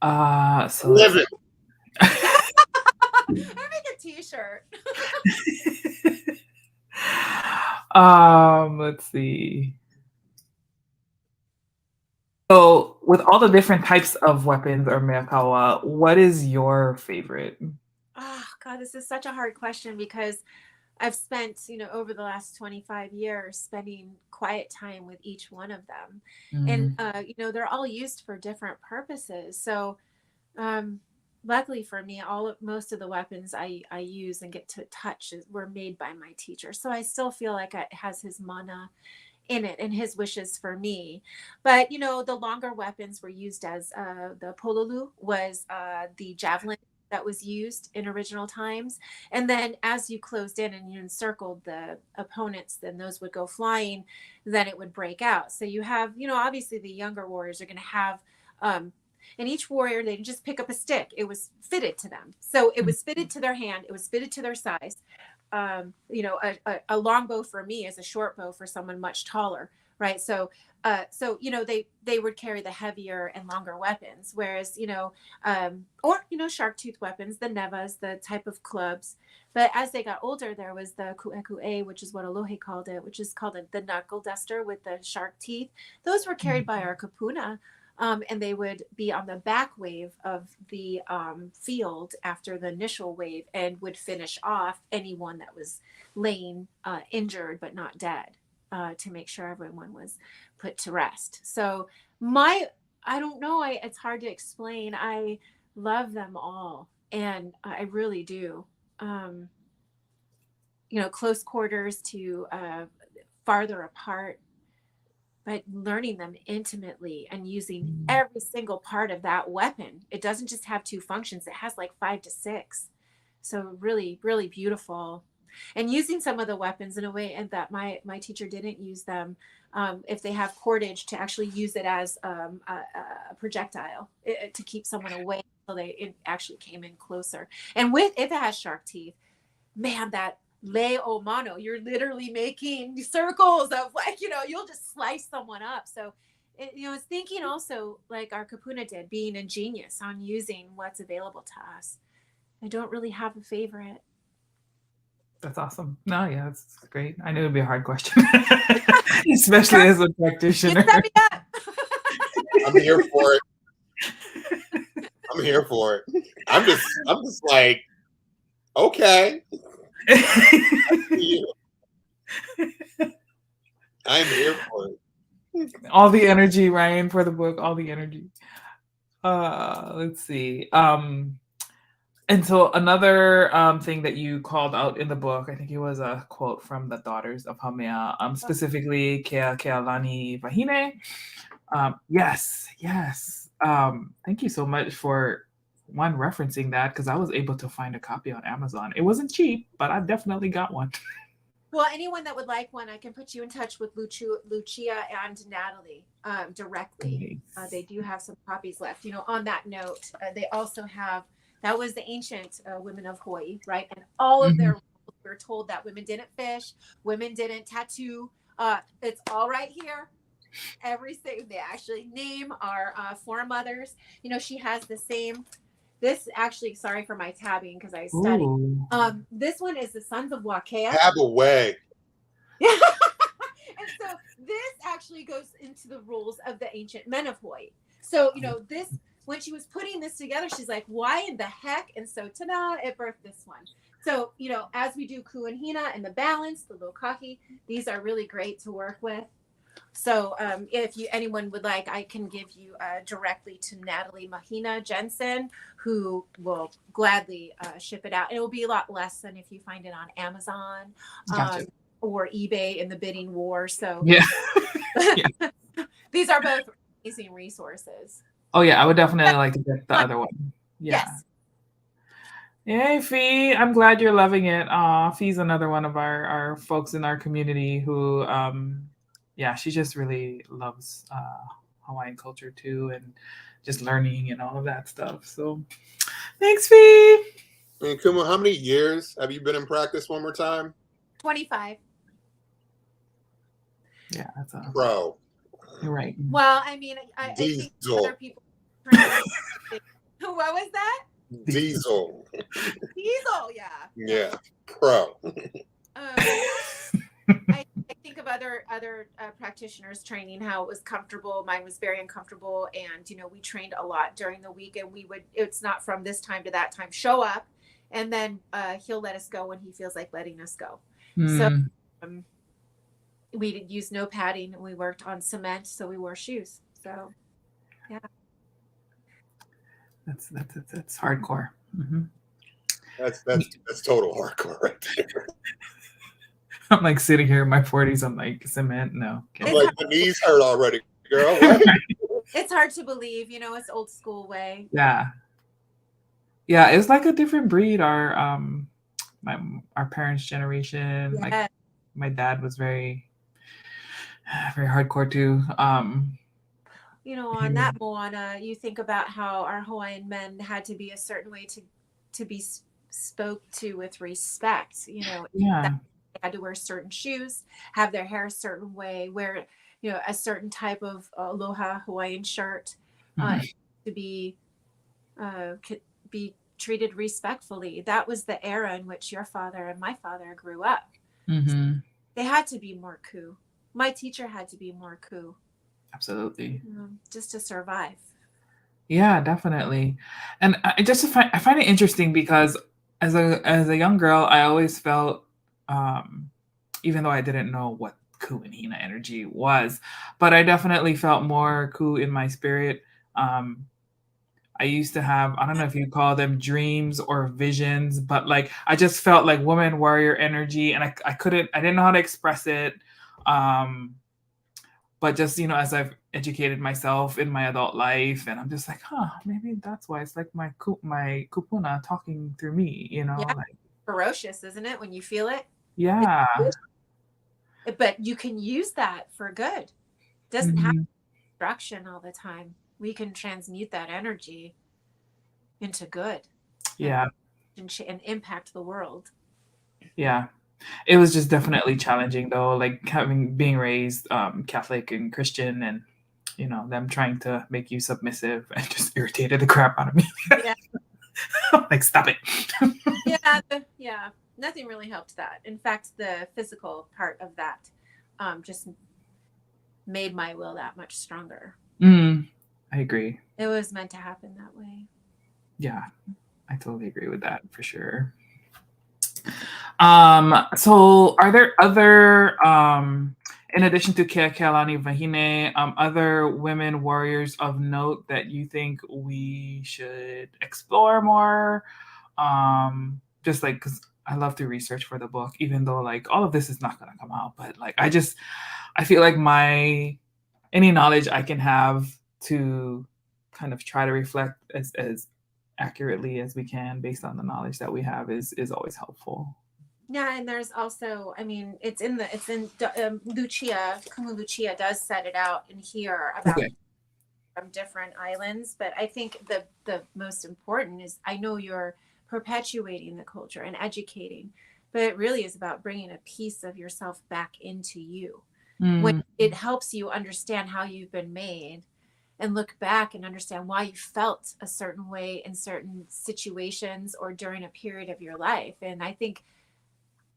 So Living. I make a t-shirt. Let's see. So, with all the different types of weapons or meakawa, what is your favorite? Oh God, this is such a hard question because I've spent, over the last 25 years spending quiet time with each one of them. And, they're all used for different purposes. So, luckily for me, most of the weapons I use and get to touch were made by my teacher. So I still feel like it has his mana in it and his wishes for me. But, the longer weapons were used as the pololu was the javelin that was used in original times. And then as you closed in and you encircled the opponents, then those would go flying, then it would break out. So you have, obviously the younger warriors are going to have, and each warrior, they didn't just pick up a stick. It was fitted to them. So it was fitted to their hand. It was fitted to their size. A long bow for me is a short bow for someone much taller, right? So they would carry the heavier and longer weapons, whereas shark tooth weapons, the nevas, the type of clubs. But as they got older, there was the ku'eku'e, which is what Alohe called it, which is called the knuckle duster with the shark teeth. Those were carried by our kapuna. And they would be on the back wave of the field after the initial wave and would finish off anyone that was laying injured but not dead to make sure everyone was put to rest. So I don't know, it's hard to explain. I love them all, and I really do. Close quarters to farther apart, but learning them intimately and using every single part of that weapon. It doesn't just have two functions. It has like 5 to 6. So really, really beautiful. And using some of the weapons in a way and that my teacher didn't use them. If they have cordage, to actually use it as a projectile to keep someone away until it actually came in closer. And if it has shark teeth, man, that leo mano, you're literally making circles of you'll just slice someone up. So it's thinking also like our kapuna did, being ingenious on using what's available to us. I don't really have a favorite. That's awesome. No, yeah, that's great. I knew it'd be a hard question, especially as a practitioner. I'm here for it. I'm here for it. I'm just like, okay. I'm here for it. All the energy, Ryan, for the book. All the energy. Let's see. And so another thing that you called out in the book, I think it was a quote from the Daughters of Haumea, specifically Keakealani Wahine. Yes. Thank you so much for referencing that, because I was able to find a copy on Amazon. It wasn't cheap, but I definitely got one. Well, anyone that would like one, I can put you in touch with Lucia and Natalie directly. Nice. They do have some copies left. On that note, they also have, that was the ancient women of Hawaii, right? And all of their rules, we were told that women didn't fish, women didn't tattoo. It's all right here. Everything they actually name our foremothers. She has the same. This actually, sorry for my tabbing because I studied. Ooh. This one is the Sons of Wakea. Tab away. And so this actually goes into the rules of the ancient men of Hawaii. So, this, when she was putting this together, she's like, why in the heck? And so, ta-da, it birthed this one. So, as we do ku and hina and the balance, the lokaki, these are really great to work with. So if anyone would like, I can give you directly to Natalie Mahina Jensen, who will gladly ship it out. And it will be a lot less than if you find it on Amazon or eBay in the bidding war. So yeah. These are both amazing resources. Oh yeah, I would definitely like to get the other one. Yeah. Yes. Yay, Fee. I'm glad you're loving it. Fee's another one of our folks in our community who she just really loves Hawaiian culture too, and just learning and all of that stuff. So thanks, Fee. And Kumu, how many years have you been in practice one more time? 25. Yeah, that's a Pro. You're right. Well, I mean, I think other people. What was that? Diesel. Yeah. Yeah. Pro. I think of other practitioners training, how it was comfortable. Mine was very uncomfortable. And, we trained a lot during the week, and it's not from this time to that time, show up. And then he'll let us go when he feels like letting us go. So we did use no padding, and we worked on cement. So we wore shoes. So, yeah. That's hardcore. Mm-hmm. That's total hardcore right there. I'm like sitting here in my 40s. I'm like, cement? No. I'm like, the knees hurt already, girl. It's hard to believe, it's old school way. Yeah. Yeah, it was like a different breed. Our parents' generation. Yes. Like my dad was very, very hardcore too. On that Moana, you think about how our Hawaiian men had to be a certain way to be spoke to with respect. Yeah. They had to wear certain shoes, have their hair a certain way, wear, a certain type of aloha Hawaiian shirt, to be treated respectfully. That was the era in which your father and my father grew up. Mm-hmm. They had to be more ku. My teacher had to be more ku. Absolutely. Just to survive. Yeah, definitely. And I find it interesting because as a young girl, I always felt, even though I didn't know what ku and hina energy was, but I definitely felt more ku in my spirit. I used to have, I don't know if you call them dreams or visions, but like I just felt like woman warrior energy, and I didn't know how to express it. But just, as I've educated myself in my adult life, and I'm just like, maybe that's why it's like my kupuna talking through me, Yeah. Like, ferocious, isn't it, when you feel it? Yeah. But you can use that for good. It doesn't have destruction all the time. We can transmute that energy into good. Yeah. And impact the world. Yeah. It was just definitely challenging though, like being raised Catholic and Christian, and them trying to make you submissive, and just irritated the crap out of me. Yeah. Like, stop it. Yeah. Nothing really helped that. In fact, the physical part of that just made my will that much stronger. I agree. It was meant to happen that way. Yeah, I totally agree with that for sure. So are there other, in addition to Keakealani Wahine, other women warriors of note that you think we should explore more? Just like, because I love to research for the book, even though like all of this is not going to come out, but like I feel like any knowledge I can have to kind of try to reflect as accurately as we can based on the knowledge that we have is always helpful. Yeah, and there's also, I mean, it's in Lucia, Kumu Lucia does set it out in here about from different islands, but I think the most important is, I know you're perpetuating the culture and educating, but it really is about bringing a piece of yourself back into you. When it helps you understand how you've been made and look back and understand why you felt a certain way in certain situations or during a period of your life. And I think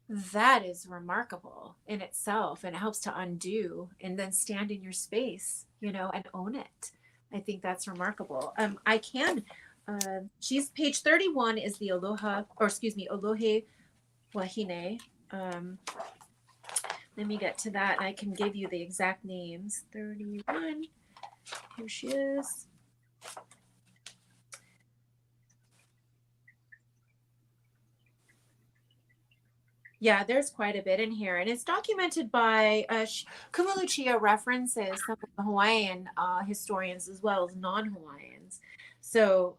that is remarkable in itself, and it helps to undo and then stand in your space, and own it. I think that's remarkable. She's page 31 is the Alohe Wahine. Let me get to that. I can give you the exact names. 31. Here she is. Yeah, there's quite a bit in here, and it's documented by Kumu Lucia references some of the Hawaiian historians as well as non-Hawaiians. So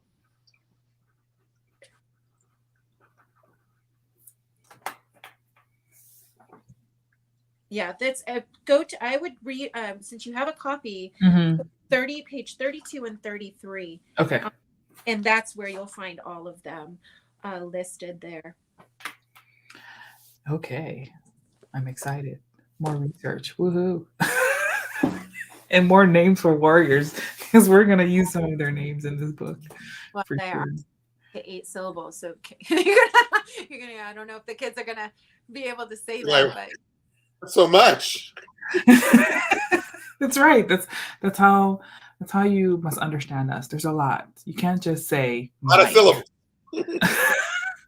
yeah, that's I would read since you have a copy, page 32 and 33. Okay. And that's where you'll find all of them listed there. Okay. I'm excited. More research. Woohoo. And more names for warriors, because we're going to use some of their names in this book. Well, for they sure. are 8 syllables, so I don't know if the kids are going to be able to say that, but so much. That's right. That's how you must understand us. There's a lot. You can't just say not a syllable.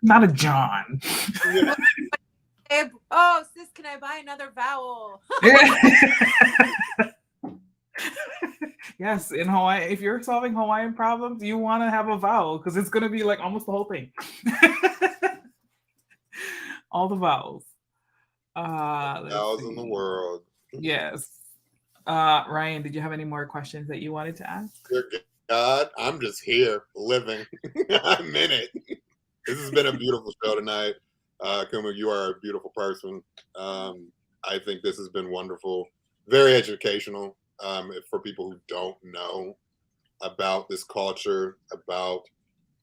Not a John. Yeah. Oh, sis, can I buy another vowel? Yes, in Hawaii, if you're solving Hawaiian problems, you want to have a vowel because it's going to be like almost the whole thing. All the vowels. Vowels in the world. Yes. Ryan, did you have any more questions that you wanted to ask? Dear God, I'm just here living. I'm in it. This has been a beautiful show tonight. Kumu, you are a beautiful person. I think this has been wonderful, very educational for people who don't know about this culture, about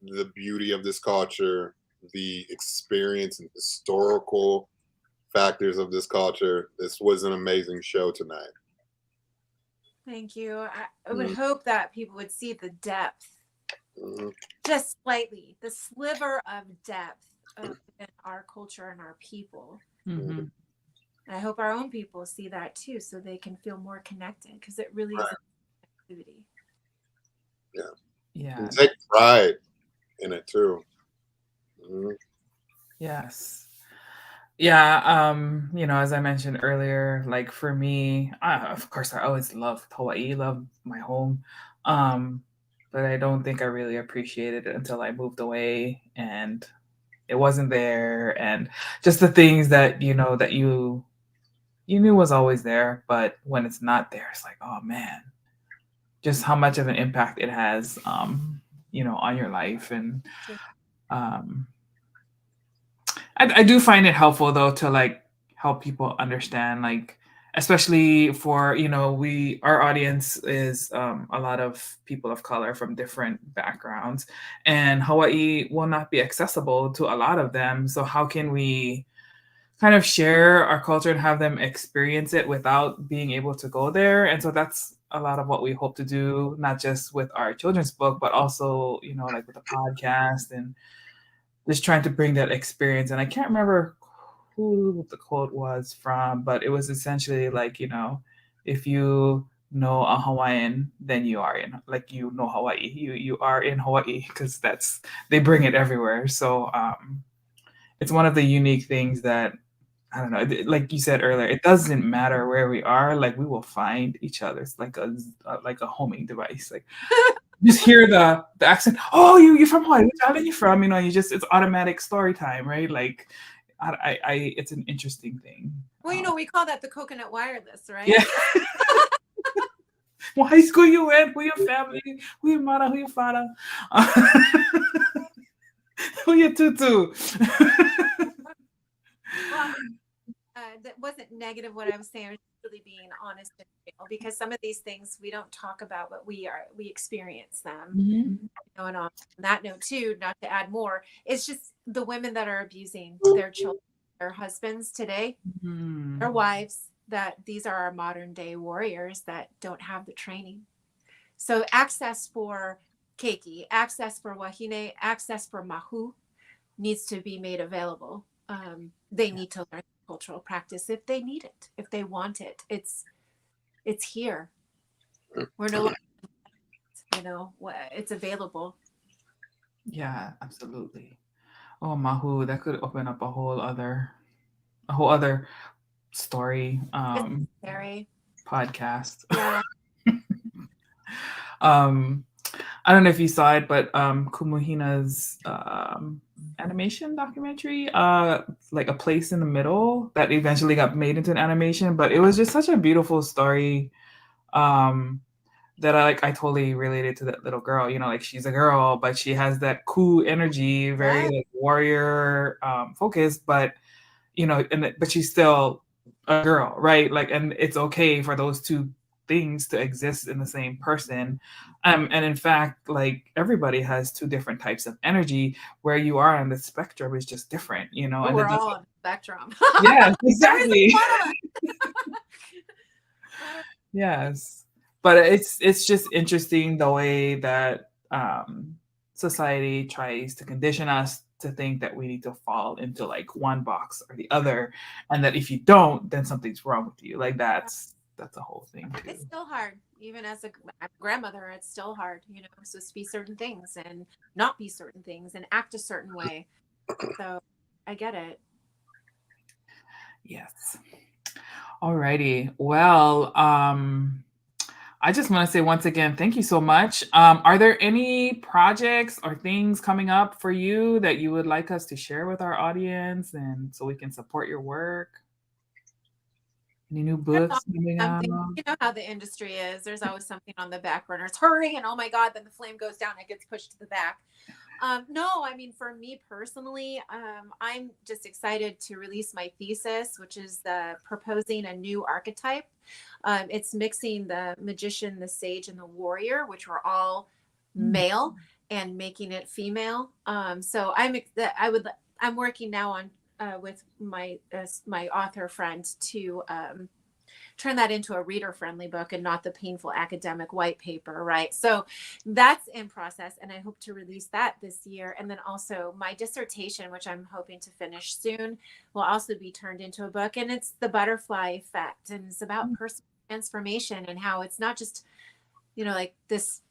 the beauty of this culture, the experience and historical factors of this culture. This was an amazing show tonight. Thank you. I would hope that people would see the depth, just slightly, the sliver of depth in our culture and our people. And I hope our own people see that too, so they can feel more connected, because it really is an activity. Yeah. And take pride in it too. Yes. Yeah. As I mentioned earlier, like for me, of course, I always loved Hawaii, loved my home. But I don't think I really appreciated it until I moved away and it wasn't there. And just the things that, that you knew was always there, but when it's not there, it's like, oh man, just how much of an impact it has, on your life. And, I do find it helpful though to like help people understand, like especially for our audience is a lot of people of color from different backgrounds, and Hawaii will not be accessible to a lot of them. So how can we kind of share our culture and have them experience it without being able to go there? And so that's a lot of what we hope to do, not just with our children's book, but also like with the podcast and just trying to bring that experience. And I can't remember who the quote was from, but it was essentially like, if you know a Hawaiian, then you are in, like, Hawaii, you are in Hawaii, because they bring it everywhere. So it's one of the unique things that, I don't know, like you said earlier, it doesn't matter where we are, like we will find each other. It's like a homing device. Like just hear the accent. Oh, you're from Hawaii. Which island you from? It's automatic story time, right? Like, it's an interesting thing. Well, we call that the coconut wireless, right? Yeah. What high school you went? Who your family? Who your mother? Who your father? Who your tutu? Well, that wasn't negative what I was saying. I was really being honest and real, because some of these things we don't talk about, but we experience them. Mm-hmm. And on that note too, not to add more, it's just the women that are abusing their children, their husbands today, their wives, that these are our modern day warriors that don't have the training. So access for keiki, access for wahine, access for mahu needs to be made available. They need to learn cultural practice if they need it, if they want it. It's here. We're no longer, it's available. Yeah, absolutely. Oh, mahu, that could open up a whole other story podcast. Yeah. I don't know if you saw it, but Kumuhina's animation documentary, like A Place in the Middle, that eventually got made into an animation, but it was just such a beautiful story that I totally related to that little girl. Like, she's a girl, but she has that cool energy, very like warrior focused, but but she's still a girl, right? Like, and it's okay for those two things to exist in the same person. And in fact, like, everybody has two different types of energy. Where you are on the spectrum is just different, and we're all on the spectrum. Yeah, exactly. Yes. But it's just interesting the way that society tries to condition us to think that we need to fall into like one box or the other, and that if you don't, then something's wrong with you. Like, that's a whole thing too. It's still hard, even as a grandmother. It's still hard, supposed to be certain things and not be certain things and act a certain way. So I get it. Yes. Alrighty. Well, I just want to say once again, thank you so much. Are there any projects or things coming up for you that you would like us to share with our audience, and so we can support your work? Any new books coming out? You know how the industry is. There's always something on the back burner. It's hurry, and oh my God, then the flame goes down. It gets pushed to the back. No, I mean, for me personally, I'm just excited to release my thesis, which is proposing a new archetype. It's mixing the magician, the sage, and the warrior, which were all male, and making it female. So I'm working now on with my author friend to turn that into a reader-friendly book and not the painful academic white paper, right? So that's in process, and I hope to release that this year. And then also my dissertation, which I'm hoping to finish soon, will also be turned into a book, and it's the butterfly effect, and it's about personal transformation and how it's not just, like this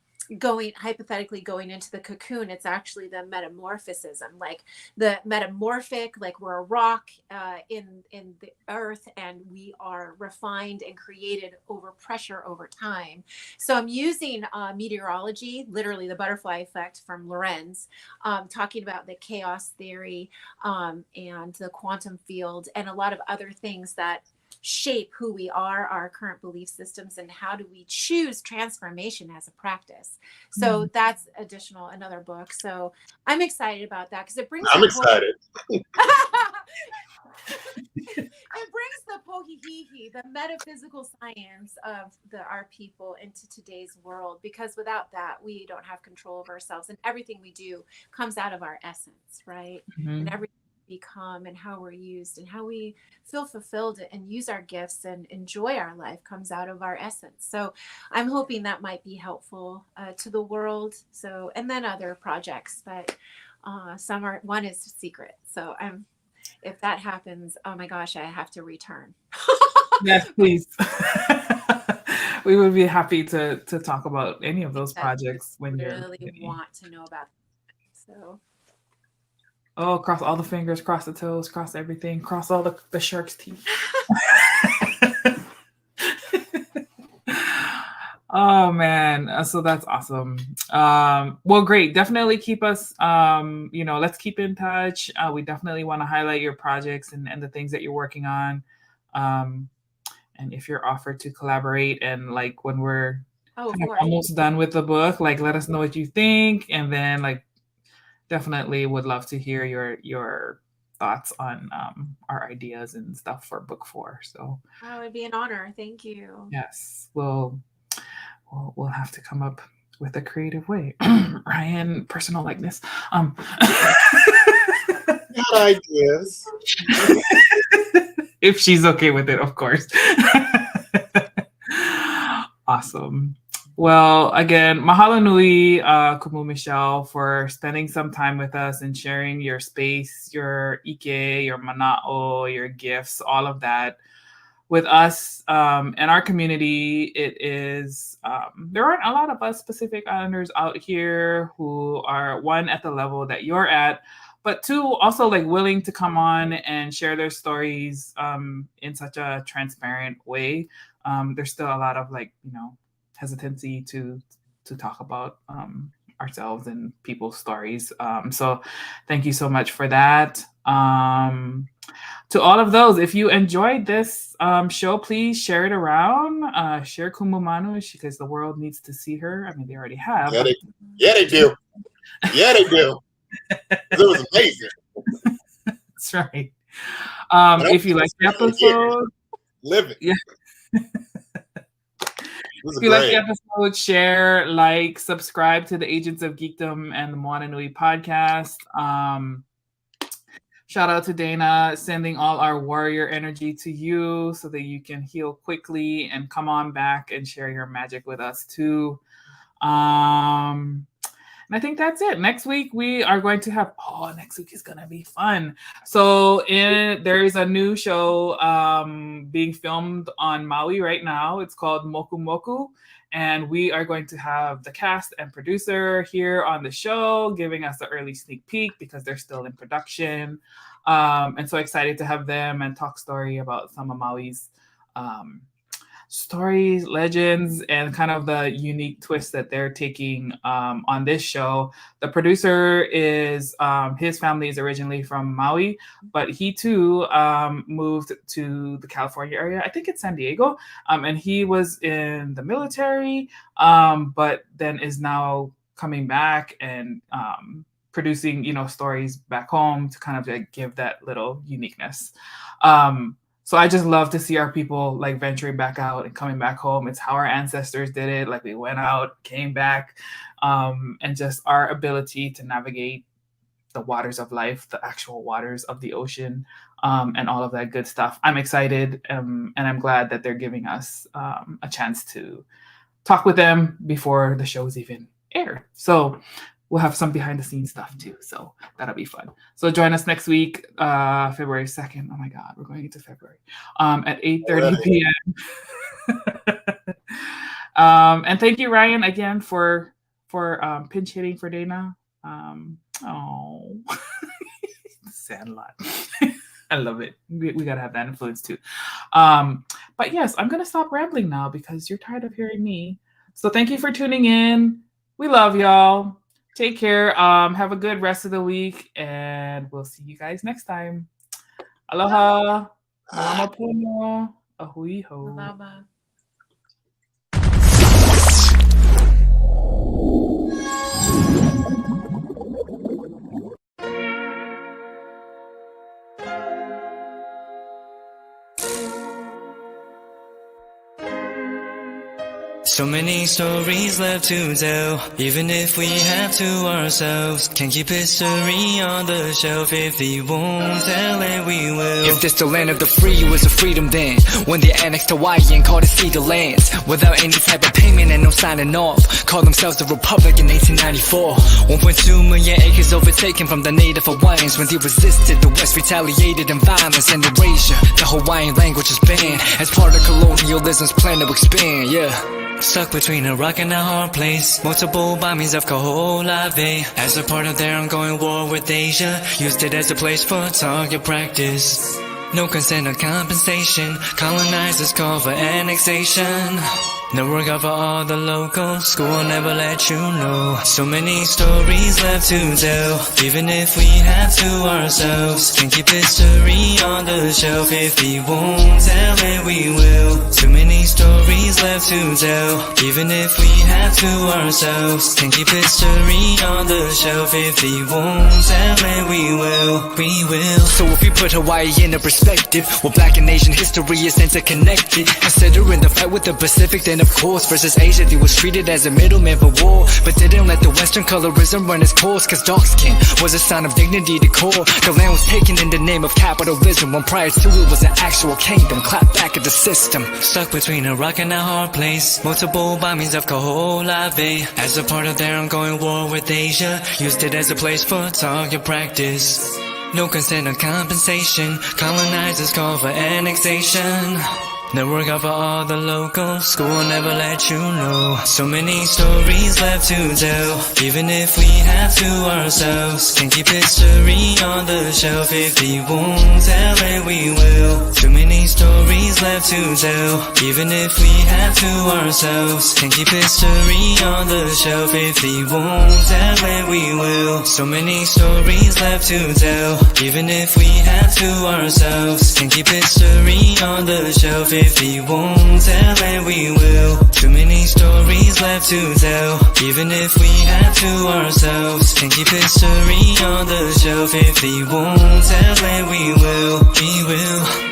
hypothetically going into the cocoon. It's actually the metamorphism, like the metamorphic, like we're a rock in the earth, and we are refined and created over pressure over time. So I'm using meteorology, literally the butterfly effect from Lorenz, talking about the chaos theory and the quantum field and a lot of other things that shape who we are, our current belief systems, and how do we choose transformation as a practice. So that's another book. So I'm excited about that because it brings. I'm excited. It brings the pohihihi, the metaphysical science of our people into today's world, because without that, we don't have control of ourselves, and everything we do comes out of our essence, right? And everything become and how we're used and how we feel fulfilled and use our gifts and enjoy our life comes out of our essence. So I'm hoping that might be helpful to the world. So, and then other projects, but one is secret. So if that happens, oh my gosh, I have to return. Yes, please. We would be happy to talk about any of those projects when you're really want to know about them. So. Oh, cross all the fingers, cross the toes, cross everything, cross all the shark's teeth. Oh man, so that's awesome. Well, great. Definitely keep us. Let's keep in touch. We definitely want to highlight your projects and the things that you're working on. And if you're offered to collaborate, and like when we're kind of almost done with the book, like let us know what you think, and then like definitely would love to hear your thoughts on our ideas and stuff for book 4. So it would be an honor. Thank you. Yes, we'll have to come up with a creative way. Ryan, personal likeness. Got ideas. If she's okay with it, of course. Awesome. Well, again, mahalo nui, Kumu Michelle, for spending some time with us and sharing your space, your ike, your mana'o, your gifts, all of that with us and our community. It is, there aren't a lot of us Pacific Islanders out here who are, one, at the level that you're at, but two, also like willing to come on and share their stories in such a transparent way. There's still a lot of hesitancy to talk about ourselves and people's stories. So thank you so much for that. To all of those, if you enjoyed this show, please share it around. Share Kumu Manu because the world needs to see her. I mean, they already have. Yeah, they do. Yeah, they do. It was amazing. That's right. If you like the episode, live it. Yeah. If you like the episode, share, like, subscribe to the Agents of Geekdom and the Moana Nui Podcast. Shout out to Dana, sending all our warrior energy to you so that you can heal quickly and come on back and share your magic with us too. And I think that's it. Next week, we are going to have, next week is going to be fun. So there is a new show being filmed on Maui right now. It's called Moku Moku. And we are going to have the cast and producer here on the show, giving us an early sneak peek because they're still in production. And so excited to have them and talk story about some of Maui's stories, legends, and kind of the unique twist that they're taking on this show. The producer is, his family is originally from Maui, but he too moved to the California area. I think it's San Diego. And he was in the military, but then is now coming back and producing, stories back home to kind of like give that little uniqueness. So I just love to see our people like venturing back out and coming back home. It's how our ancestors did it. Like we went out, came back, and just our ability to navigate the waters of life, the actual waters of the ocean, and all of that good stuff. I'm excited, and I'm glad that they're giving us a chance to talk with them before the show's even aired. So we'll have some behind the scenes stuff too. So that'll be fun. So join us next week, February 2nd. Oh my God, we're going into February at 8:30 p.m. And thank you, Ryan, again for pinch hitting for Dana. Sandlot. I love it. We got to have that influence too. But yes, I'm going to stop rambling now because you're tired of hearing me. So thank you for tuning in. We love y'all. Take care. Have a good rest of the week, and we'll see you guys next time. Aloha. Malama pono. Ahui ho. Malama. So many stories left to tell, even if we have to ourselves. Can't keep history on the shelf. If we won't tell it, we will. If this the land of the free, it was a freedom then. When they annexed Hawaii and called it Cedar Lands, without any type of payment and no signing off. Called themselves the Republic in 1894. 1.2 million acres overtaken from the native Hawaiians. When they resisted, the West retaliated in violence and erasure. The Hawaiian language was banned as part of colonialism's plan to expand, yeah. Stuck between a rock and a hard place. Multiple bombings of Kaho'olawe as a part of their ongoing war with Asia. Used it as a place for target practice. No consent or compensation. Colonizers call for annexation. No work out for all the locals, school will never let you know. So many stories left to tell, even if we have to ourselves. Can't keep history on the shelf, if we won't tell it we will. Too many stories left to tell, even if we have to ourselves. Can't keep history on the shelf, if we won't tell it we will. We will. So if we put Hawaii in a perspective, well, Black and Asian history is interconnected. Considering the fight with the Pacific, then of course versus Asia, they was treated as a middleman for war, but didn't let the Western colorism run its course, cause dark skin was a sign of dignity to core. The land was taken in the name of capitalism, when prior to it was an actual kingdom. Clap back at the system. Stuck between a rock and a hard place, multiple bombings of Kaho'olawe. As a part of their ongoing war with Asia, used it as a place for target practice. No consent or compensation, colonizers call for annexation. No work out for all the locals, school will never let you know. So many stories left to tell, even if we have to ourselves. Can't keep history on the shelf, if we won't tell it we will. Too many stories left to tell, even if we have to ourselves. Can't keep history on the shelf, if we won't tell it we will. So many stories left to tell, even if we have to ourselves. Can't keep history on the shelf, if we won't tell it we will. Too many stories left to tell, even if we have to ourselves. Can't keep history on the shelf, if we won't tell it we will. We will.